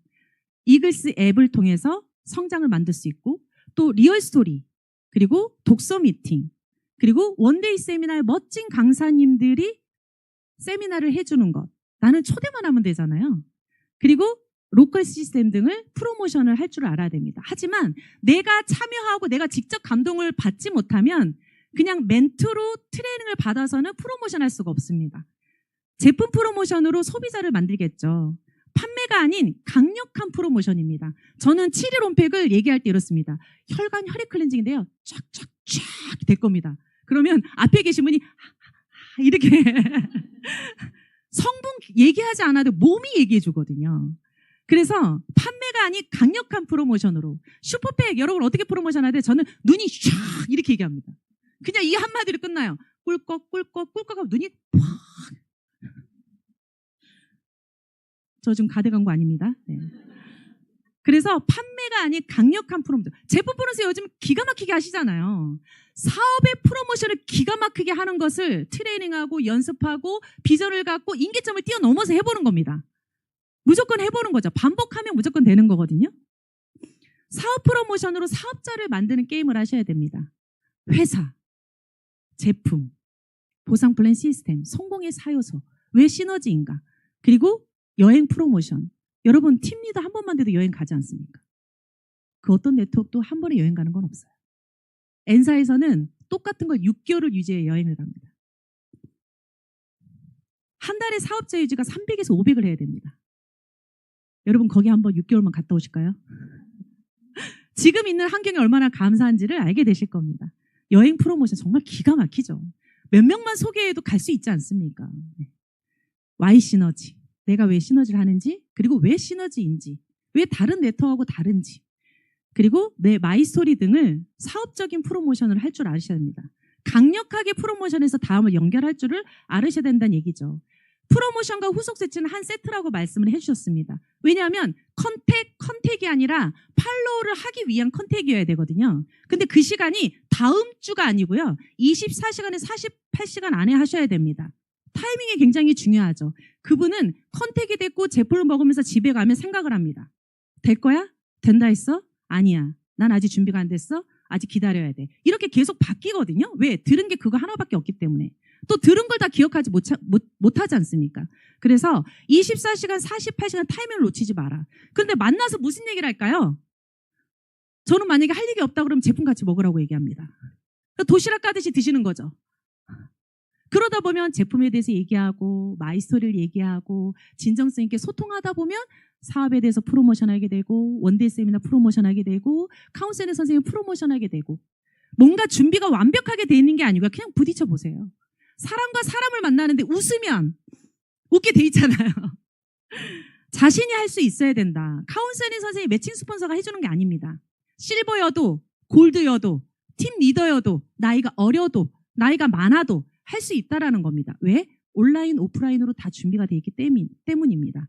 [SPEAKER 1] 이글스 앱을 통해서 성장을 만들 수 있고 또 리얼 스토리, 그리고 독서 미팅, 그리고 원데이 세미나의 멋진 강사님들이 세미나를 해주는 것. 나는 초대만 하면 되잖아요. 그리고 로컬 시스템 등을 프로모션을 할 줄 알아야 됩니다. 하지만 내가 참여하고 내가 직접 감동을 받지 못하면 그냥 멘트로 트레이닝을 받아서는 프로모션 할 수가 없습니다. 제품 프로모션으로 소비자를 만들겠죠. 판매가 아닌 강력한 프로모션입니다. 저는 7일 온팩을 얘기할 때 이렇습니다. 혈관 혈액 클렌징인데요. 쫙쫙쫙 될 겁니다. 그러면 앞에 계신 분이 이렇게 성분 얘기하지 않아도 몸이 얘기해 주거든요. 그래서 판매가 아닌 강력한 프로모션으로 슈퍼팩 여러분 어떻게 프로모션 하는데 저는 눈이 샥 이렇게 얘기합니다. 그냥 이 한마디로 끝나요. 꿀꺽 꿀꺽 꿀꺽 하면 눈이 팍. 저 지금 가대 광고 아닙니다. 네. 그래서 판매가 아닌 강력한 프로모션. 제품 프로모션 요즘 기가 막히게 하시잖아요. 사업의 프로모션을 기가 막히게 하는 것을 트레이닝하고 연습하고 비전을 갖고 인계점을 뛰어넘어서 해보는 겁니다. 무조건 해보는 거죠. 반복하면 무조건 되는 거거든요. 사업 프로모션으로 사업자를 만드는 게임을 하셔야 됩니다. 회사, 제품, 보상 플랜 시스템, 성공의 사요소, 왜 시너지인가? 그리고 여행 프로모션. 여러분 팀 리더 한 번만 돼도 여행 가지 않습니까? 그 어떤 네트워크도 한 번에 여행 가는 건 없어요. N사에서는 똑같은 걸 6개월을 유지해 여행을 갑니다. 한 달에 사업자 유지가 300에서 500을 해야 됩니다. 여러분 거기 한번 6개월만 갔다 오실까요? 지금 있는 환경이 얼마나 감사한지를 알게 되실 겁니다. 여행 프로모션 정말 기가 막히죠. 몇 명만 소개해도 갈 수 있지 않습니까? Y 시너지. 내가 왜 시너지를 하는지, 그리고 왜 시너지인지, 왜 다른 네트워크하고 다른지, 그리고 내 마이스토리 등을 사업적인 프로모션을 할 줄 아셔야 됩니다. 강력하게 프로모션에서 다음을 연결할 줄을 알으셔야 된다는 얘기죠. 프로모션과 후속 세트는 한 세트라고 말씀을 해주셨습니다. 왜냐하면 컨택이 아니라 팔로우를 하기 위한 컨택이어야 되거든요. 근데 그 시간이 다음 주가 아니고요. 24시간에 48시간 안에 하셔야 됩니다. 타이밍이 굉장히 중요하죠. 그분은 컨택이 됐고 제품을 먹으면서 집에 가면 생각을 합니다. 될 거야? 된다 했어? 아니야. 난 아직 준비가 안 됐어? 아직 기다려야 돼. 이렇게 계속 바뀌거든요. 왜? 들은 게 그거 하나밖에 없기 때문에. 또 들은 걸 다 기억하지 못하지 않습니까? 그래서 24시간, 48시간 타이밍을 놓치지 마라. 그런데 만나서 무슨 얘기를 할까요? 저는 만약에 할 얘기 없다 그러면 제품 같이 먹으라고 얘기합니다. 도시락 까듯이 드시는 거죠. 그러다 보면 제품에 대해서 얘기하고 마이스토리를 얘기하고 진정성 있게 소통하다 보면 사업에 대해서 프로모션하게 되고 원데이 세미나 프로모션하게 되고 카운셀링 선생님 프로모션하게 되고 뭔가 준비가 완벽하게 돼 있는 게 아니고 그냥 부딪혀 보세요. 사람과 사람을 만나는데 웃으면 웃게 돼 있잖아요. 자신이 할 수 있어야 된다. 카운셀링 선생님 매칭 스폰서가 해주는 게 아닙니다. 실버여도 골드여도 팀 리더여도 나이가 어려도 나이가 많아도 할 수 있다라는 겁니다. 왜? 온라인, 오프라인으로 다 준비가 되어 있기 때문입니다.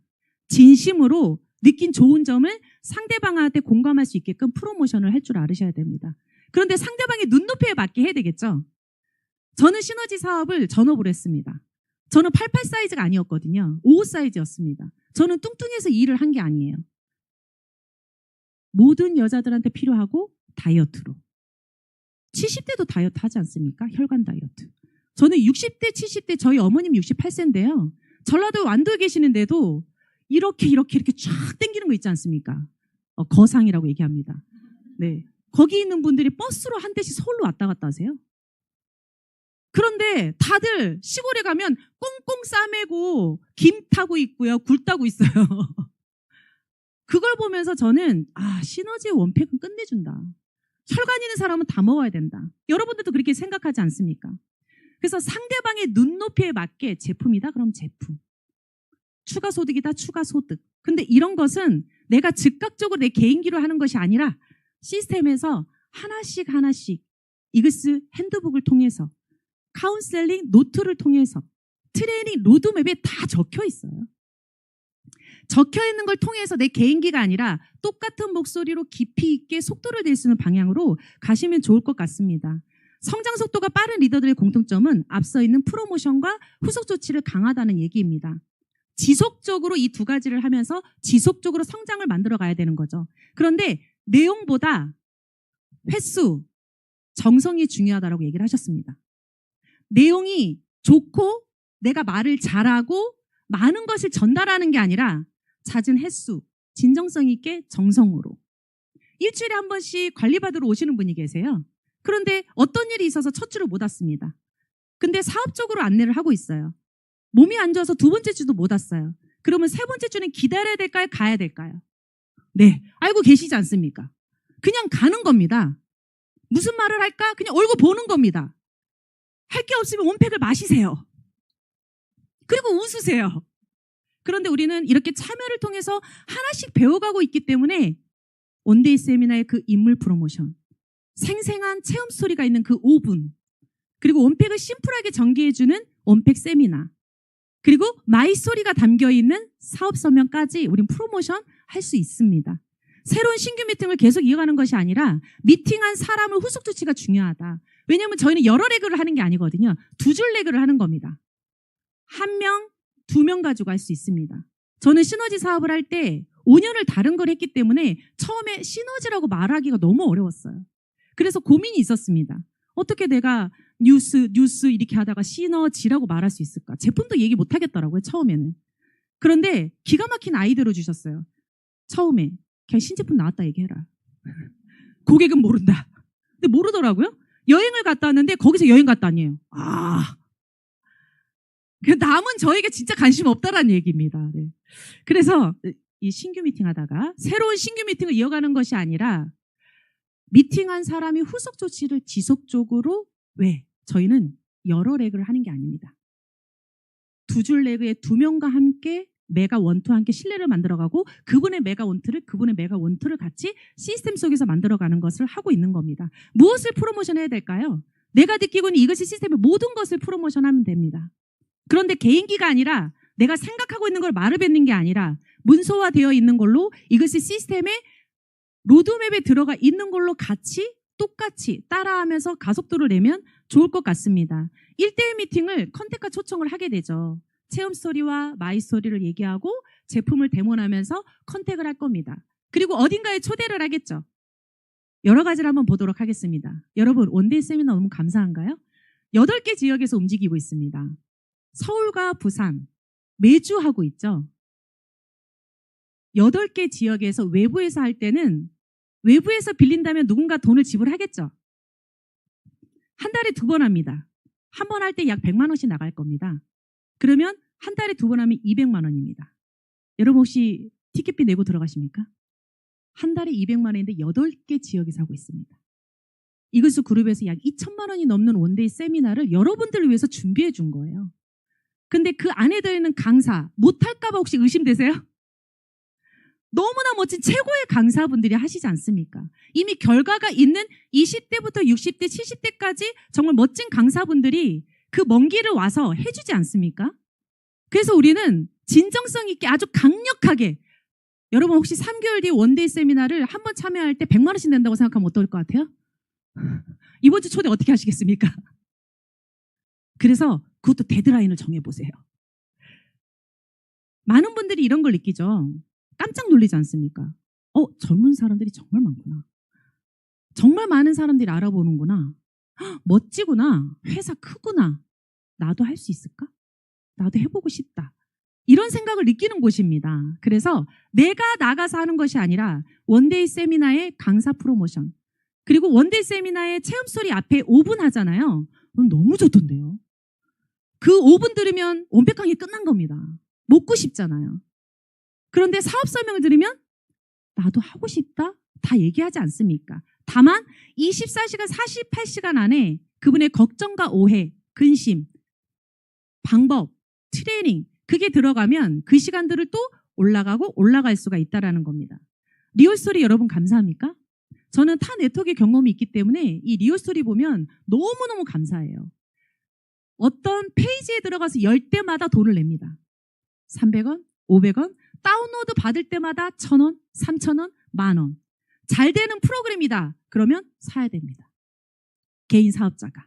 [SPEAKER 1] 진심으로 느낀 좋은 점을 상대방한테 공감할 수 있게끔 프로모션을 할 줄 알으셔야 됩니다. 그런데 상대방의 눈높이에 맞게 해야 되겠죠? 저는 시너지 사업을 전업으로 했습니다. 저는 88 사이즈가 아니었거든요. 55 사이즈였습니다. 저는 뚱뚱해서 이 일을 한 게 아니에요. 모든 여자들한테 필요하고 다이어트로. 70대도 다이어트 하지 않습니까? 혈관 다이어트. 저는 60대, 70대 저희 어머님 68세인데요. 전라도 완도에 계시는데도 이렇게 쫙 당기는 거 있지 않습니까? 거상이라고 얘기합니다. 네, 거기 있는 분들이 버스로 한 대씩 서울로 왔다 갔다 하세요. 그런데 다들 시골에 가면 꽁꽁 싸매고 김 타고 있고요. 굴 따고 있어요. 그걸 보면서 저는 시너지의 원팩은 끝내준다. 혈관 있는 사람은 다 먹어야 된다. 여러분들도 그렇게 생각하지 않습니까? 그래서 상대방의 눈높이에 맞게 제품이다? 그럼 제품. 추가 소득이다? 추가 소득. 근데 이런 것은 내가 즉각적으로 내 개인기로 하는 것이 아니라 시스템에서 하나씩 이글스 핸드북을 통해서 카운셀링 노트를 통해서 트레이닝 로드맵에 다 적혀 있어요. 적혀 있는 걸 통해서 내 개인기가 아니라 똑같은 목소리로 깊이 있게 속도를 낼 수 있는 방향으로 가시면 좋을 것 같습니다. 성장 속도가 빠른 리더들의 공통점은 앞서 있는 프로모션과 후속 조치를 강화하다는 얘기입니다. 지속적으로 이 두 가지를 하면서 지속적으로 성장을 만들어 가야 되는 거죠. 그런데 내용보다 횟수, 정성이 중요하다고 얘기를 하셨습니다. 내용이 좋고 내가 말을 잘하고 많은 것을 전달하는 게 아니라 잦은 횟수, 진정성 있게 정성으로. 일주일에 한 번씩 관리받으러 오시는 분이 계세요. 그런데 어떤 일이 있어서 첫 주를 못 왔습니다. 근데 사업적으로 안내를 하고 있어요. 몸이 안 좋아서 두 번째 주도 못 왔어요. 그러면 세 번째 주는 기다려야 될까요? 가야 될까요? 네, 알고 계시지 않습니까? 그냥 가는 겁니다. 무슨 말을 할까? 그냥 얼굴 보는 겁니다. 할 게 없으면 온팩을 마시세요. 그리고 웃으세요. 그런데 우리는 이렇게 참여를 통해서 하나씩 배워가고 있기 때문에 원데이 세미나의 그 인물 프로모션, 생생한 체험 스토리가 있는 그 5분, 그리고 원팩을 심플하게 전개해주는 원팩 세미나, 그리고 마이 스토리가 담겨있는 사업 설명까지 우린 프로모션 할 수 있습니다. 새로운 신규 미팅을 계속 이어가는 것이 아니라 미팅한 사람을 후속 조치가 중요하다. 왜냐하면 저희는 여러 레그를 하는 게 아니거든요. 두 줄 레그를 하는 겁니다. 한 명, 두 명 가지고 할 수 있습니다. 저는 시너지 사업을 할 때 5년을 다른 걸 했기 때문에 처음에 시너지라고 말하기가 너무 어려웠어요. 그래서 고민이 있었습니다. 어떻게 내가 뉴스 이렇게 하다가 시너지라고 말할 수 있을까? 제품도 얘기 못 하겠더라고요, 처음에는. 그런데 기가 막힌 아이디어를 주셨어요. 처음에 그냥 신제품 나왔다 얘기해라. 고객은 모른다. 근데 모르더라고요. 여행을 갔다 왔는데 거기서 여행 갔다 아니에요. 남은 저에게 진짜 관심 없다라는 얘기입니다. 네. 그래서 이 신규 미팅 하다가 새로운 신규 미팅을 이어가는 것이 아니라 미팅한 사람이 후속 조치를 지속적으로 왜? 저희는 여러 레그를 하는 게 아닙니다. 두 줄 레그에 두 명과 함께 메가 원투와 함께 신뢰를 만들어가고 그분의 메가 원투를 같이 시스템 속에서 만들어가는 것을 하고 있는 겁니다. 무엇을 프로모션해야 될까요? 내가 느끼고는 이것이 시스템의 모든 것을 프로모션하면 됩니다. 그런데 개인기가 아니라 내가 생각하고 있는 걸 말을 뱉는 게 아니라 문서화되어 있는 걸로 이것이 시스템의 로드맵에 들어가 있는 걸로 같이 똑같이 따라하면서 가속도를 내면 좋을 것 같습니다. 1대1 미팅을 컨택과 초청을 하게 되죠. 체험 스토리와 마이 스토리를 얘기하고 제품을 데모하면서 컨택을 할 겁니다. 그리고 어딘가에 초대를 하겠죠. 여러 가지를 한번 보도록 하겠습니다. 여러분, 원데이 세미나 너무 감사한가요? 8개 지역에서 움직이고 있습니다. 서울과 부산 매주 하고 있죠. 8개 지역에서 외부에서 할 때는 외부에서 빌린다면 누군가 돈을 지불하겠죠. 한 달에 2번 합니다. 한 번 할 때 약 100만 원씩 나갈 겁니다. 그러면 한 달에 2번 하면 200만 원입니다. 여러분 혹시 티켓비 내고 들어가십니까? 한 달에 200만 원인데 8개 지역에서 하고 있습니다. 이글스 그룹에서 약 2천만 원이 넘는 원데이 세미나를 여러분들을 위해서 준비해 준 거예요. 근데 그 안에 들어있는 강사 못할까 봐 혹시 의심되세요? 너무나 멋진 최고의 강사분들이 하시지 않습니까? 이미 결과가 있는 20대부터 60대, 70대까지 정말 멋진 강사분들이 그 먼 길을 와서 해주지 않습니까? 그래서 우리는 진정성 있게 아주 강력하게 여러분 혹시 3개월 뒤에 원데이 세미나를 한번 참여할 때 100만 원씩 낸다고 생각하면 어떨 것 같아요? 이번 주 초대 어떻게 하시겠습니까? 그래서 그것도 데드라인을 정해보세요. 많은 분들이 이런 걸 느끼죠. 깜짝 놀라지 않습니까? 젊은 사람들이 정말 많구나. 정말 많은 사람들이 알아보는구나. 멋지구나. 회사 크구나. 나도 할 수 있을까? 나도 해보고 싶다. 이런 생각을 느끼는 곳입니다. 그래서 내가 나가서 하는 것이 아니라 원데이 세미나의 강사 프로모션 그리고 원데이 세미나의 체험 스토리 앞에 5분 하잖아요. 너무 좋던데요. 그 5분 들으면 원백 강의 끝난 겁니다. 먹고 싶잖아요. 그런데 사업 설명을 들으면 나도 하고 싶다? 다 얘기하지 않습니까? 다만 24시간, 48시간 안에 그분의 걱정과 오해, 근심, 방법, 트레이닝 그게 들어가면 그 시간들을 또 올라가고 올라갈 수가 있다는 겁니다. 리얼스토리 여러분 감사합니까? 저는 타 네트워크의 경험이 있기 때문에 이 리얼스토리 보면 너무너무 감사해요. 어떤 페이지에 들어가서 열 때마다 돈을 냅니다. 300원, 500원, 다운로드 받을 때마다 1,000원, 3,000원, 만원. 잘 되는 프로그램이다. 그러면 사야 됩니다. 개인 사업자가.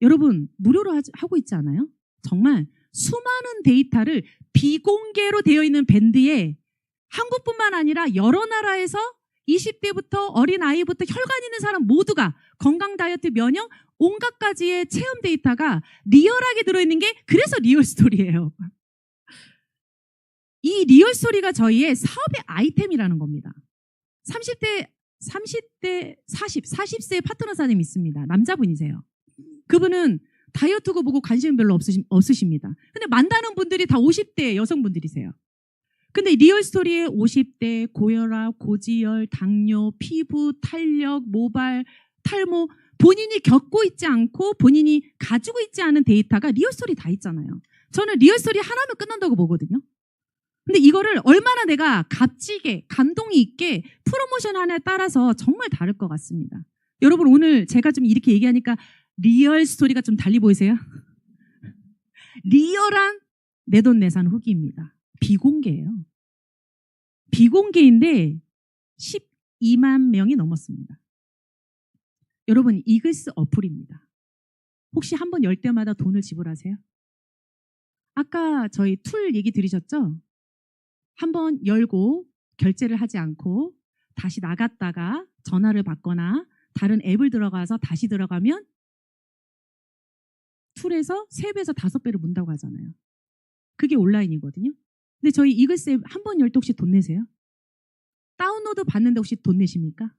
[SPEAKER 1] 여러분 무료로 하고 있지 않아요? 정말 수많은 데이터를 비공개로 되어 있는 밴드에 한국뿐만 아니라 여러 나라에서 20대부터 어린아이부터 혈관 있는 사람 모두가 건강 다이어트 면역 온갖 가지의 체험 데이터가 리얼하게 들어있는 게 그래서 리얼스토리예요. 이 리얼스토리가 저희의 사업의 아이템이라는 겁니다. 30대, 40세 파트너 사장님 있습니다. 남자분이세요. 그분은 다이어트고 보고 관심은 별로 없으십니다. 근데 만나는 분들이 다 50대 여성분들이세요. 근데 리얼스토리에 50대, 고혈압, 고지혈, 당뇨, 피부, 탄력, 모발, 탈모, 본인이 겪고 있지 않고 본인이 가지고 있지 않은 데이터가 리얼스토리 다 있잖아요. 저는 리얼스토리 하나면 끝난다고 보거든요. 근데 이거를 얼마나 내가 값지게, 감동이 있게 프로모션 하나에 따라서 정말 다를 것 같습니다. 여러분, 오늘 제가 좀 이렇게 얘기하니까 리얼스토리가 좀 달리 보이세요? 리얼한 내돈내산 후기입니다. 비공개예요. 비공개인데 12만 명이 넘었습니다. 여러분, 이글스 어플입니다. 혹시 한 번 열 때마다 돈을 지불하세요? 아까 저희 툴 얘기 들으셨죠? 한 번 열고 결제를 하지 않고 다시 나갔다가 전화를 받거나 다른 앱을 들어가서 다시 들어가면 툴에서 3배에서 5배를 문다고 하잖아요. 그게 온라인이거든요. 근데 저희 이글스 앱 한 번 열 때 혹시 돈 내세요? 다운로드 받는데 혹시 돈 내십니까?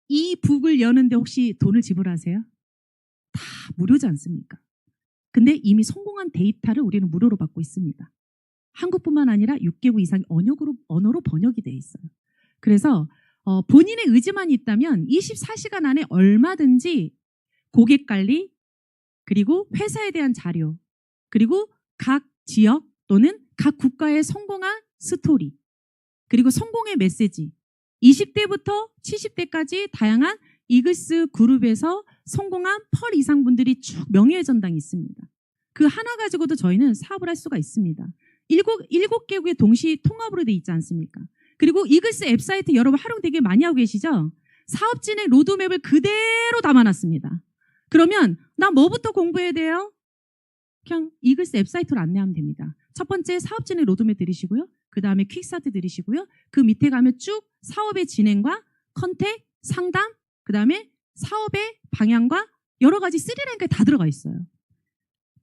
[SPEAKER 1] 이 북을 여는데 혹시 돈을 지불하세요? 다 무료지 않습니까? 근데 이미 성공한 데이터를 우리는 무료로 받고 있습니다. 한국뿐만 아니라 6개국 이상의 언어로 번역이 되어 있어요. 그래서 본인의 의지만 있다면 24시간 안에 얼마든지 고객 관리, 그리고 회사에 대한 자료, 그리고 각 지역 또는 각 국가의 성공한 스토리, 그리고 성공의 메시지, 20대부터 70대까지 다양한 이글스 그룹에서 성공한 펄 이상 분들이 쭉 명예의 전당이 있습니다. 그 하나 가지고도 저희는 사업을 할 수가 있습니다. 7개국의 동시 통합으로 돼 있지 않습니까? 그리고 이글스 앱사이트 여러분 활용 되게 많이 하고 계시죠? 사업 진행 로드맵을 그대로 담아놨습니다. 그러면 나 뭐부터 공부해야 돼요? 그냥 이글스 앱사이트로 안내하면 됩니다. 첫 번째 사업 진행 로드맵 들으시고요. 그 다음에 퀵스타트 들으시고요. 그 밑에 가면 쭉 사업의 진행과 컨택, 상담, 그 다음에 사업의 방향과 여러 가지 3라인까지 다 들어가 있어요.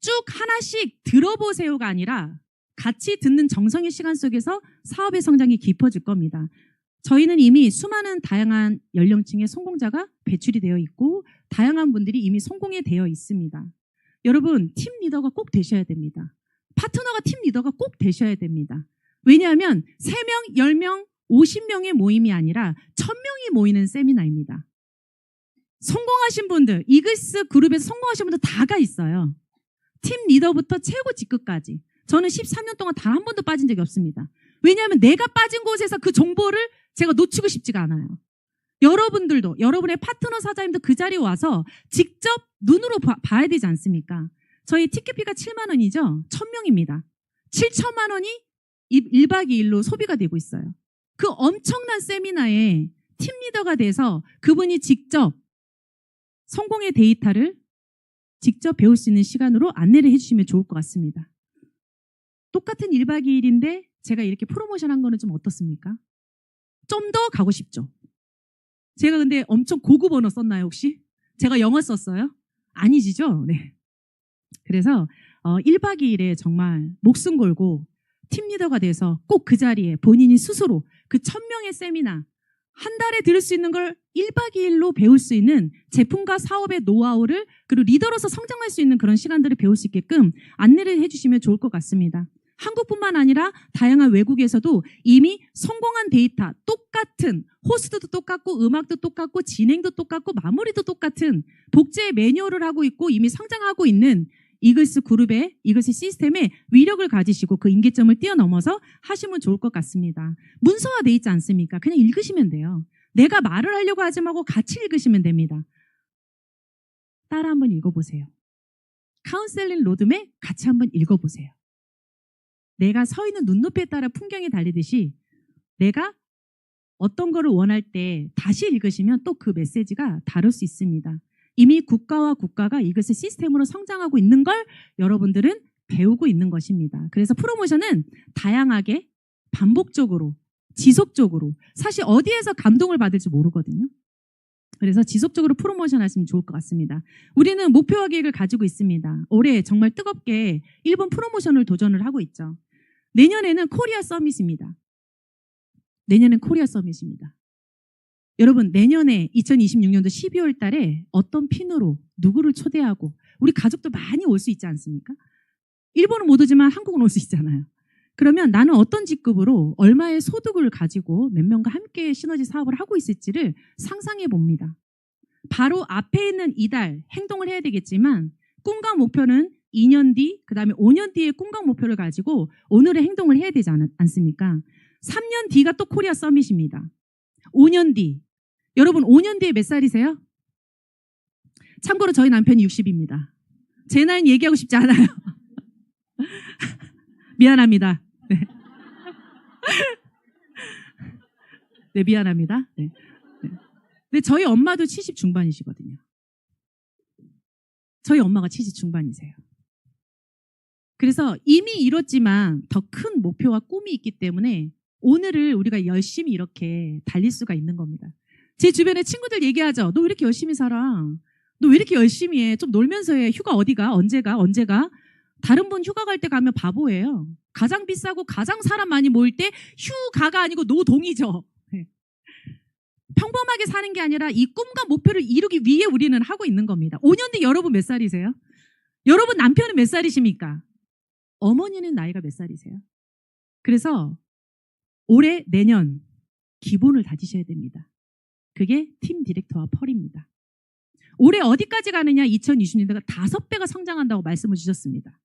[SPEAKER 1] 쭉 하나씩 들어보세요가 아니라 같이 듣는 정성의 시간 속에서 사업의 성장이 깊어질 겁니다. 저희는 이미 수많은 다양한 연령층의 성공자가 배출이 되어 있고 다양한 분들이 이미 성공에 되어 있습니다. 여러분, 팀 리더가 꼭 되셔야 됩니다. 파트너가 팀 리더가 꼭 되셔야 됩니다. 왜냐하면 3명, 10명, 50명의 모임이 아니라 1000명이 모이는 세미나입니다. 성공하신 분들, 이글스 그룹에서 성공하신 분들 다가 있어요. 팀 리더부터 최고 직급까지. 저는 13년 동안 단 한 번도 빠진 적이 없습니다. 왜냐하면 내가 빠진 곳에서 그 정보를 제가 놓치고 싶지가 않아요. 여러분들도, 여러분의 파트너 사장님도 그 자리에 와서 직접 눈으로 봐야 되지 않습니까? 저희 티켓비가 7만 원이죠? 1000명입니다. 7천만 원이 1박 2일로 소비가 되고 있어요. 그 엄청난 세미나에 팀 리더가 돼서 그분이 직접 성공의 데이터를 직접 배울 수 있는 시간으로 안내를 해주시면 좋을 것 같습니다. 똑같은 1박 2일인데 제가 이렇게 프로모션 한 거는 좀 어떻습니까? 좀 더 가고 싶죠? 제가 근데 엄청 고급 언어 썼나요 혹시? 제가 영어 썼어요? 아니시죠? 네. 그래서 1박 2일에 정말 목숨 걸고 팀 리더가 돼서 꼭 그 자리에 본인이 스스로 그 1000명의 세미나 한 달에 들을 수 있는 걸 1박 2일로 배울 수 있는 제품과 사업의 노하우를 그리고 리더로서 성장할 수 있는 그런 시간들을 배울 수 있게끔 안내를 해주시면 좋을 것 같습니다. 한국뿐만 아니라 다양한 외국에서도 이미 성공한 데이터 똑같은 호스트도 똑같고 음악도 똑같고 진행도 똑같고 마무리도 똑같은 복제의 매뉴얼을 하고 있고 이미 성장하고 있는 이글스 그룹의 이글스 시스템의 위력을 가지시고 그 임계점을 뛰어넘어서 하시면 좋을 것 같습니다. 문서화돼 있지 않습니까? 그냥 읽으시면 돼요. 내가 말을 하려고 하지 말고 같이 읽으시면 됩니다. 따라 한번 읽어보세요. 카운셀링 로드맵 같이 한번 읽어보세요. 내가 서 있는 눈높이에 따라 풍경이 달리듯이 내가 어떤 거를 원할 때 다시 읽으시면 또 그 메시지가 다를 수 있습니다. 이미 국가와 국가가 이글스 시스템으로 성장하고 있는 걸 여러분들은 배우고 있는 것입니다. 그래서 프로모션은 다양하게 반복적으로 지속적으로 사실 어디에서 감동을 받을지 모르거든요. 그래서 지속적으로 프로모션 하시면 좋을 것 같습니다. 우리는 목표와 계획을 가지고 있습니다. 올해 정말 뜨겁게 일본 프로모션을 도전을 하고 있죠. 내년에는 코리아 서밋입니다. 내년엔 코리아 서밋입니다. 여러분 내년에 2026년도 12월 달에 어떤 핀으로 누구를 초대하고 우리 가족도 많이 올 수 있지 않습니까? 일본은 못 오지만 한국은 올 수 있잖아요. 그러면 나는 어떤 직급으로 얼마의 소득을 가지고 몇 명과 함께 시너지 사업을 하고 있을지를 상상해 봅니다. 바로 앞에 있는 이달 행동을 해야 되겠지만 꿈과 목표는 2년 뒤, 그 다음에 5년 뒤의 꿈과 목표를 가지고 오늘의 행동을 해야 되지 않습니까? 3년 뒤가 또 코리아 서밋입니다. 5년 뒤. 여러분 5년 뒤에 몇 살이세요? 참고로 저희 남편이 60입니다. 제 나이는 얘기하고 싶지 않아요. 미안합니다. 네. 네, 미안합니다. 네. 네. 근데 저희 엄마도 70 중반이시거든요. 저희 엄마가 70 중반이세요. 그래서 이미 이뤘지만 더 큰 목표와 꿈이 있기 때문에 오늘을 우리가 열심히 이렇게 달릴 수가 있는 겁니다. 제 주변에 친구들 얘기하죠. 너 왜 이렇게 열심히 살아? 너 왜 이렇게 열심히 해? 좀 놀면서 해. 휴가 어디가? 언제가? 다른 분 휴가 갈 때 가면 바보예요. 가장 비싸고 가장 사람 많이 모일 때 휴가가 아니고 노동이죠. 네. 평범하게 사는 게 아니라 이 꿈과 목표를 이루기 위해 우리는 하고 있는 겁니다. 5년 뒤 여러분 몇 살이세요? 여러분 남편은 몇 살이십니까? 어머니는 나이가 몇 살이세요? 그래서 올해 내년 기본을 다지셔야 됩니다. 그게 팀 디렉터와 펄입니다. 올해 어디까지 가느냐? 2020년대가 5배가 성장한다고 말씀을 주셨습니다.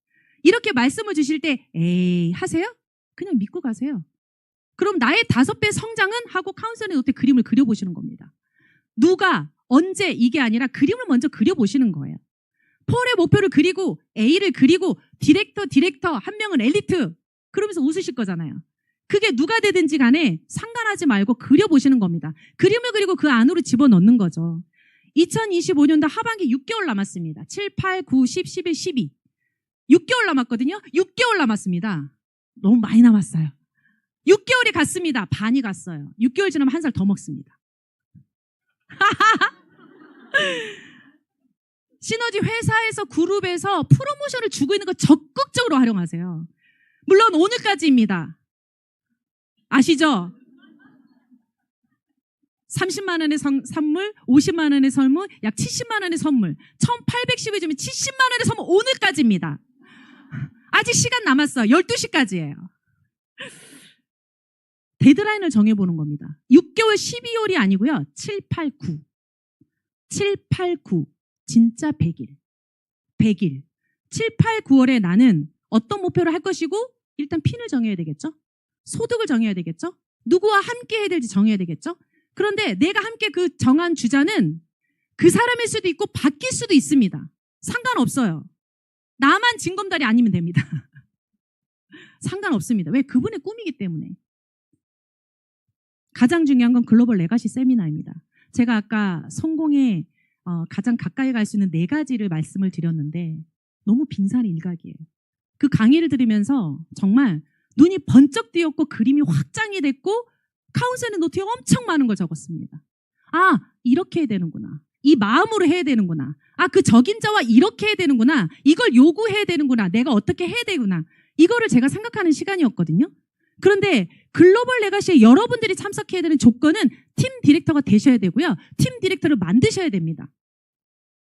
[SPEAKER 1] 이렇게 말씀을 주실 때 에이 하세요? 그냥 믿고 가세요. 그럼 나의 5배 성장은? 하고 카운셀링 노트에 그림을 그려보시는 겁니다. 누가 언제 이게 아니라 그림을 먼저 그려보시는 거예요. 펄의 목표를 그리고 A를 그리고 디렉터 한 명은 엘리트 그러면서 웃으실 거잖아요. 그게 누가 되든지 간에 상관하지 말고 그려보시는 겁니다. 그림을 그리고 그 안으로 집어넣는 거죠. 2025년도 하반기 6개월 남았습니다. 7, 8, 9, 10, 11, 12. 6개월 남았거든요. 6개월 남았습니다. 너무 많이 남았어요. 6개월이 갔습니다. 반이 갔어요. 6개월 지나면 1살 더 먹습니다. 시너지 회사에서 그룹에서 프로모션을 주고 있는 거 적극적으로 활용하세요. 물론 오늘까지입니다. 아시죠? 30만 원의 선물, 50만 원의 선물, 약 70만 원의 선물, 1810을 주면 70만 원의 선물 오늘까지입니다. 아직 시간 남았어요. 12시까지예요. 데드라인을 정해보는 겁니다. 6개월 12월이 아니고요. 7, 8, 9. 7, 8, 9. 진짜 100일. 100일. 7, 8, 9월에 나는 어떤 목표를 할 것이고 일단 핀을 정해야 되겠죠? 소득을 정해야 되겠죠? 누구와 함께 해야 될지 정해야 되겠죠? 그런데 내가 함께 그 정한 주자는 그 사람일 수도 있고 바뀔 수도 있습니다. 상관없어요. 나만 징검다리 아니면 됩니다. 상관없습니다. 왜? 그분의 꿈이기 때문에. 가장 중요한 건 글로벌 레가시 세미나입니다. 제가 아까 성공에 가장 가까이 갈 수 있는 4가지를 말씀을 드렸는데 너무 빈산의 일각이에요. 그 강의를 들으면서 정말 눈이 번쩍 뜨였고 그림이 확장이 됐고 카운셀링 노트에 엄청 많은 걸 적었습니다. 아, 이렇게 해야 되는구나. 이 마음으로 해야 되는구나. 아, 그 적임자와 이렇게 해야 되는구나. 이걸 요구해야 되는구나. 내가 어떻게 해야 되구나. 이거를 제가 생각하는 시간이었거든요. 그런데 글로벌 레가시에 여러분들이 참석해야 되는 조건은 팀 디렉터가 되셔야 되고요. 팀 디렉터를 만드셔야 됩니다.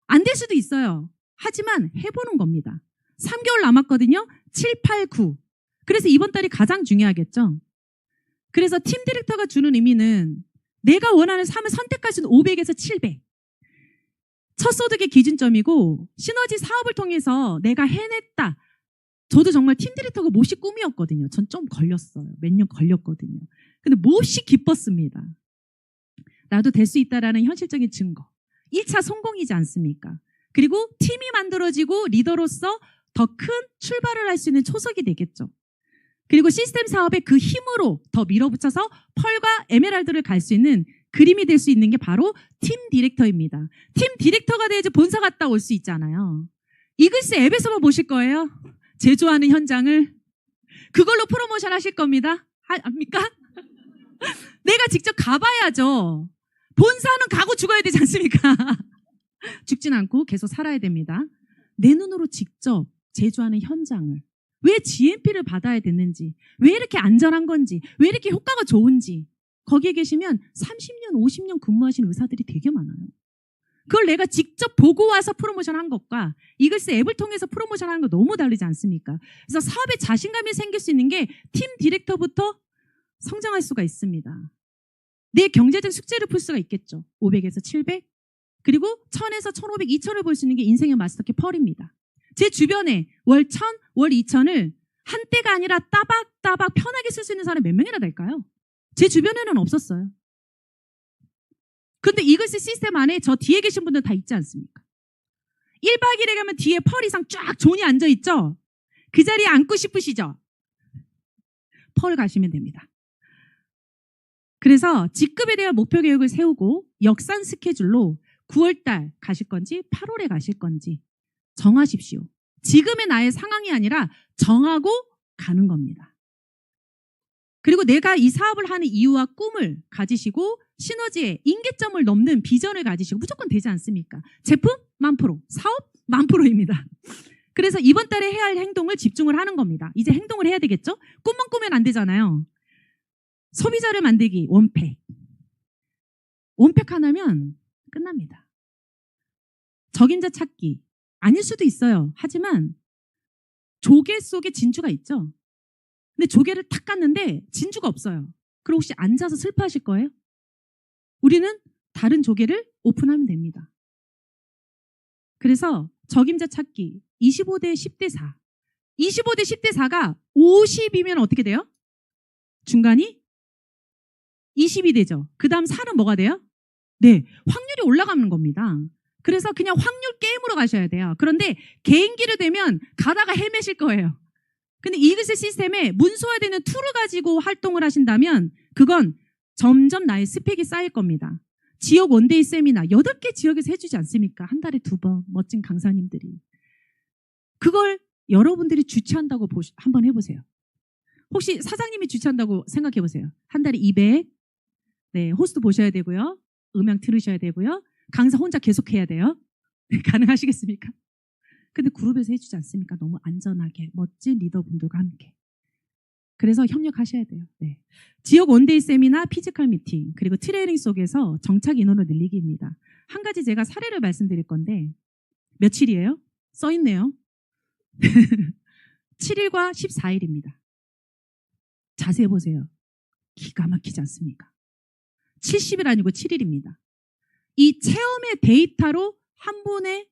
[SPEAKER 1] 안 될 수도 있어요. 하지만 해보는 겁니다. 3개월 남았거든요. 7, 8, 9. 그래서 이번 달이 가장 중요하겠죠. 그래서 팀 디렉터가 주는 의미는 내가 원하는 삶을 선택할 수 있는 500에서 700. 첫 소득의 기준점이고 시너지 사업을 통해서 내가 해냈다. 저도 정말 팀 디렉터가 몹시 꿈이었거든요. 전 좀 걸렸어요. 몇 년 걸렸거든요. 근데 몹시 기뻤습니다. 나도 될 수 있다라는 현실적인 증거. 1차 성공이지 않습니까? 그리고 팀이 만들어지고 리더로서 더 큰 출발을 할 수 있는 초석이 되겠죠. 그리고 시스템 사업에 그 힘으로 더 밀어붙여서 펄과 에메랄드를 갈 수 있는 그림이 될 수 있는 게 바로 팀 디렉터입니다. 팀 디렉터가 돼야지 본사 갔다 올 수 있잖아요. 이글스 앱에서만 보실 거예요. 제조하는 현장을. 그걸로 프로모션 하실 겁니다. 압니까? 내가 직접 가봐야죠. 본사는 가고 죽어야 되지 않습니까? 죽진 않고 계속 살아야 됩니다. 내 눈으로 직접 제조하는 현장을. 왜 GMP를 받아야 됐는지, 왜 이렇게 안전한 건지, 왜 이렇게 효과가 좋은지 거기에 계시면 30년, 50년 근무하시는 의사들이 되게 많아요. 그걸 내가 직접 보고 와서 프로모션 한 것과 이글스 앱을 통해서 프로모션 하는 거 너무 다르지 않습니까? 그래서 사업에 자신감이 생길 수 있는 게 팀 디렉터부터 성장할 수가 있습니다. 내 경제적 숙제를 풀 수가 있겠죠. 500에서 700, 그리고 1000에서 1500, 2000을 볼 수 있는 게 인생의 마스터키 펄입니다. 제 주변에 월 1000, 월 2000을 한때가 아니라 따박따박 편하게 쓸 수 있는 사람이 몇 명이나 될까요? 제 주변에는 없었어요. 근데 이글스 시스템 안에 저 뒤에 계신 분들 다 있지 않습니까? 1박 2일에 가면 뒤에 펄 이상 쫙 존이 앉아있죠? 그 자리에 앉고 싶으시죠? 펄 가시면 됩니다. 그래서 직급에 대한 목표 계획을 세우고 역산 스케줄로 9월달 가실 건지 8월에 가실 건지 정하십시오. 지금의 나의 상황이 아니라 정하고 가는 겁니다. 그리고 내가 이 사업을 하는 이유와 꿈을 가지시고 시너지의 임계점을 넘는 비전을 가지시고 무조건 되지 않습니까? 제품 1000%, 사업 1000%입니다. 그래서 이번 달에 해야 할 행동을 집중을 하는 겁니다. 이제 행동을 해야 되겠죠? 꿈만 꾸면 안 되잖아요. 소비자를 만들기 원팩. 원팩 하나면 끝납니다. 적임자 찾기. 아닐 수도 있어요. 하지만 조개 속에 진주가 있죠. 근데 조개를 탁 깠는데 진주가 없어요. 그럼 혹시 앉아서 슬퍼하실 거예요? 우리는 다른 조개를 오픈하면 됩니다. 그래서 적임자 찾기 25대 10대 4. 25대 10대 4가 50이면 어떻게 돼요? 중간이 20이 되죠. 그 다음 4는 뭐가 돼요? 네, 확률이 올라가는 겁니다. 그래서 그냥 확률 게임으로 가셔야 돼요. 그런데 개인기를 되면 가다가 헤매실 거예요. 근데 이글스 시스템에 문서화되는 툴을 가지고 활동을 하신다면 그건 점점 나의 스펙이 쌓일 겁니다. 지역 원데이 세미나 8개 지역에서 해주지 않습니까? 한 달에 2번 멋진 강사님들이. 그걸 여러분들이 주최한다고 한번 해보세요. 혹시 사장님이 주최한다고 생각해보세요. 한 달에 200, 네, 호스트 보셔야 되고요. 음향 들으셔야 되고요. 강사 혼자 계속해야 돼요. 가능하시겠습니까? 근데 그룹에서 해주지 않습니까? 너무 안전하게 멋진 리더분들과 함께. 그래서 협력하셔야 돼요. 네. 지역 원데이 세미나, 피지컬 미팅, 그리고 트레이닝 속에서 정착 인원을 늘리기입니다. 한 가지 제가 사례를 말씀드릴 건데 며칠이에요? 써있네요. 7일과 14일입니다. 자세히 보세요. 기가 막히지 않습니까? 70일 아니고 7일입니다. 이 체험의 데이터로 한 분의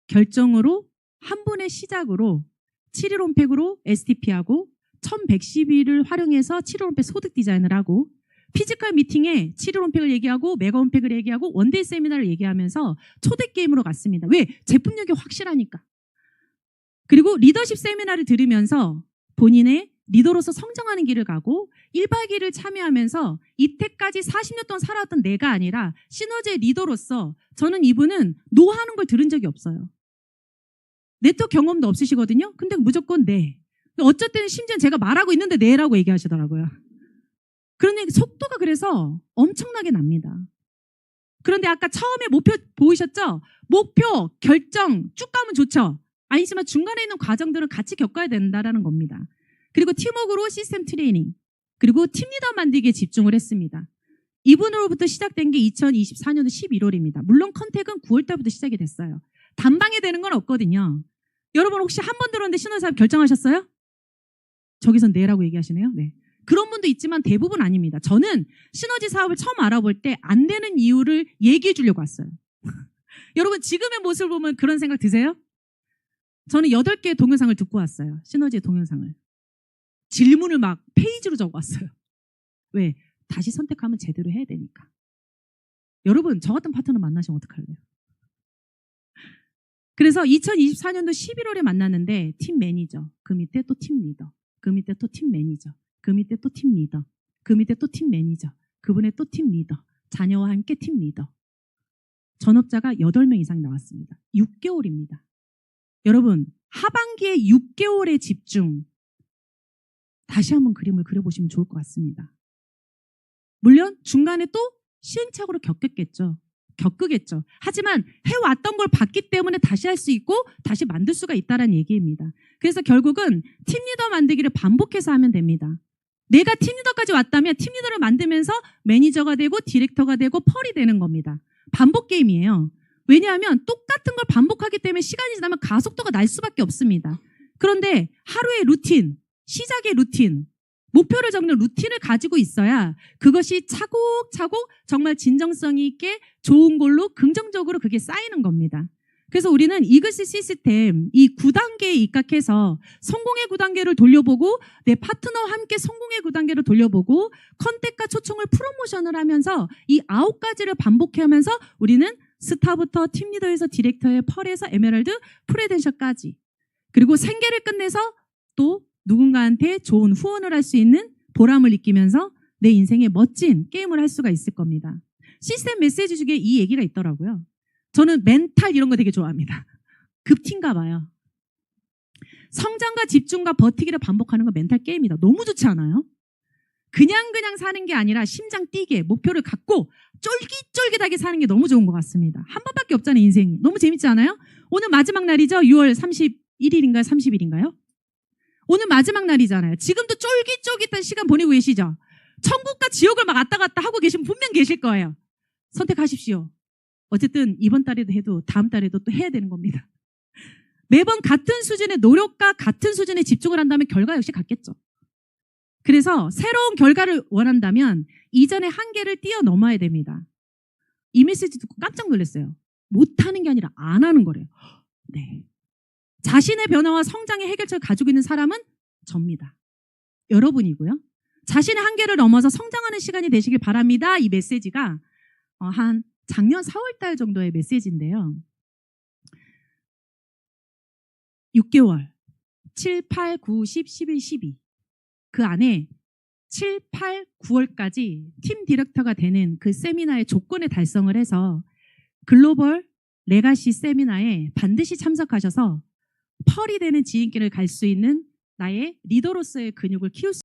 [SPEAKER 1] 결정으로 한 분의 시작으로 7일 홈팩으로 STP하고 1110일을 활용해서 7일 홈팩 소득 디자인을 하고 피지컬 미팅에 7일 홈팩을 얘기하고 메가 홈팩을 얘기하고 원데이 세미나를 얘기하면서 초대 게임으로 갔습니다. 왜? 제품력이 확실하니까. 그리고 리더십 세미나를 들으면서 본인의 리더로서 성장하는 길을 가고 1박 2일을 참여하면서 이때까지 40년 동안 살아왔던 내가 아니라 시너지의 리더로서 저는 이분은 노하는 걸 들은 적이 없어요. 네트워크 경험도 없으시거든요. 근데 무조건 네. 어쩔 때는 심지어 제가 말하고 있는데 네라고 얘기하시더라고요. 그런데 속도가 그래서 엄청나게 납니다. 그런데 아까 처음에 목표 보이셨죠? 목표, 결정 쭉 가면 좋죠. 아니지만 중간에 있는 과정들은 같이 겪어야 된다는 겁니다. 그리고 팀워크로 시스템 트레이닝, 그리고 팀 리더 만들기에 집중을 했습니다. 이분으로부터 시작된 게 2024년도 11월입니다. 물론 컨택은 9월달부터 시작이 됐어요. 단방에 되는 건 없거든요. 여러분 혹시 한 번 들었는데 시너지 사업 결정하셨어요? 저기선 네라고 얘기하시네요. 네. 그런 분도 있지만 대부분 아닙니다. 저는 시너지 사업을 처음 알아볼 때 안 되는 이유를 얘기해 주려고 왔어요. 여러분 지금의 모습을 보면 그런 생각 드세요? 저는 8개의 동영상을 듣고 왔어요. 시너지의 동영상을. 질문을 막 페이지로 적어왔어요. 왜? 다시 선택하면 제대로 해야 되니까. 여러분 저 같은 파트너 만나시면 어떡할래요? 그래서 2024년도 11월에 만났는데 팀 매니저, 그 밑에 또 팀 리더, 그 밑에 또 팀 매니저, 그 밑에 또 팀 리더, 그 밑에 또 팀 매니저, 그분의 또 팀 리더, 자녀와 함께 팀 리더. 전업자가 8명 이상 나왔습니다. 6개월입니다. 여러분 하반기에 6개월의 집중, 다시 한번 그림을 그려보시면 좋을 것 같습니다. 물론 중간에 또 시행착오를 겪으겠죠. 하지만 해왔던 걸 봤기 때문에 다시 할 수 있고 다시 만들 수가 있다는 얘기입니다. 그래서 결국은 팀리더 만들기를 반복해서 하면 됩니다. 내가 팀리더까지 왔다면 팀리더를 만들면서 매니저가 되고 디렉터가 되고 펄이 되는 겁니다. 반복 게임이에요. 왜냐하면 똑같은 걸 반복하기 때문에 시간이 지나면 가속도가 날 수밖에 없습니다. 그런데 하루의 루틴, 시작의 루틴, 목표를 적는 루틴을 가지고 있어야 그것이 차곡차곡 정말 진정성이 있게 좋은 걸로 긍정적으로 그게 쌓이는 겁니다. 그래서 우리는 이글스 시스템 이 9단계에 입각해서 성공의 9단계를 돌려보고 내 파트너와 함께 성공의 9단계를 돌려보고 컨택과 초청을 프로모션을 하면서 이 9가지를 반복하면서 우리는 스타부터 팀리더에서 디렉터에 펄에서 에메랄드, 프레덴셜까지 그리고 생계를 끝내서 또 누군가한테 좋은 후원을 할 수 있는 보람을 느끼면서 내 인생에 멋진 게임을 할 수가 있을 겁니다. 시스템 메시지 중에 이 얘기가 있더라고요. 저는 멘탈 이런 거 되게 좋아합니다. 급티인가 봐요. 성장과 집중과 버티기를 반복하는 거 멘탈 게임이다. 너무 좋지 않아요? 그냥 사는 게 아니라 심장 뛰게 목표를 갖고 쫄깃쫄깃하게 사는 게 너무 좋은 것 같습니다. 한 번밖에 없잖아요, 인생이. 너무 재밌지 않아요? 오늘 마지막 날이죠? 6월 31일인가요? 30일인가요? 오늘 마지막 날이잖아요. 지금도 쫄깃쫄깃한 시간 보내고 계시죠? 천국과 지옥을 막 왔다 갔다 하고 계신 분명 계실 거예요. 선택하십시오. 어쨌든 이번 달에도 해도 다음 달에도 또 해야 되는 겁니다. 매번 같은 수준의 노력과 같은 수준의 집중을 한다면 결과 역시 같겠죠. 그래서 새로운 결과를 원한다면 이전의 한계를 뛰어넘어야 됩니다. 이 메시지 듣고 깜짝 놀랐어요. 못하는 게 아니라 안 하는 거래요. 네. 자신의 변화와 성장의 해결책을 가지고 있는 사람은 접니다. 여러분이고요. 자신의 한계를 넘어서 성장하는 시간이 되시길 바랍니다. 이 메시지가 한 작년 4월 달 정도의 메시지인데요. 6개월, 7, 8, 9, 10, 11, 12 그 안에 7, 8, 9월까지 팀 디렉터가 되는 그 세미나의 조건에 달성을 해서 글로벌 레가시 세미나에 반드시 참석하셔서 펄이 되는 지인길을 갈 수 있는 나의 리더로서의 근육을 키울 수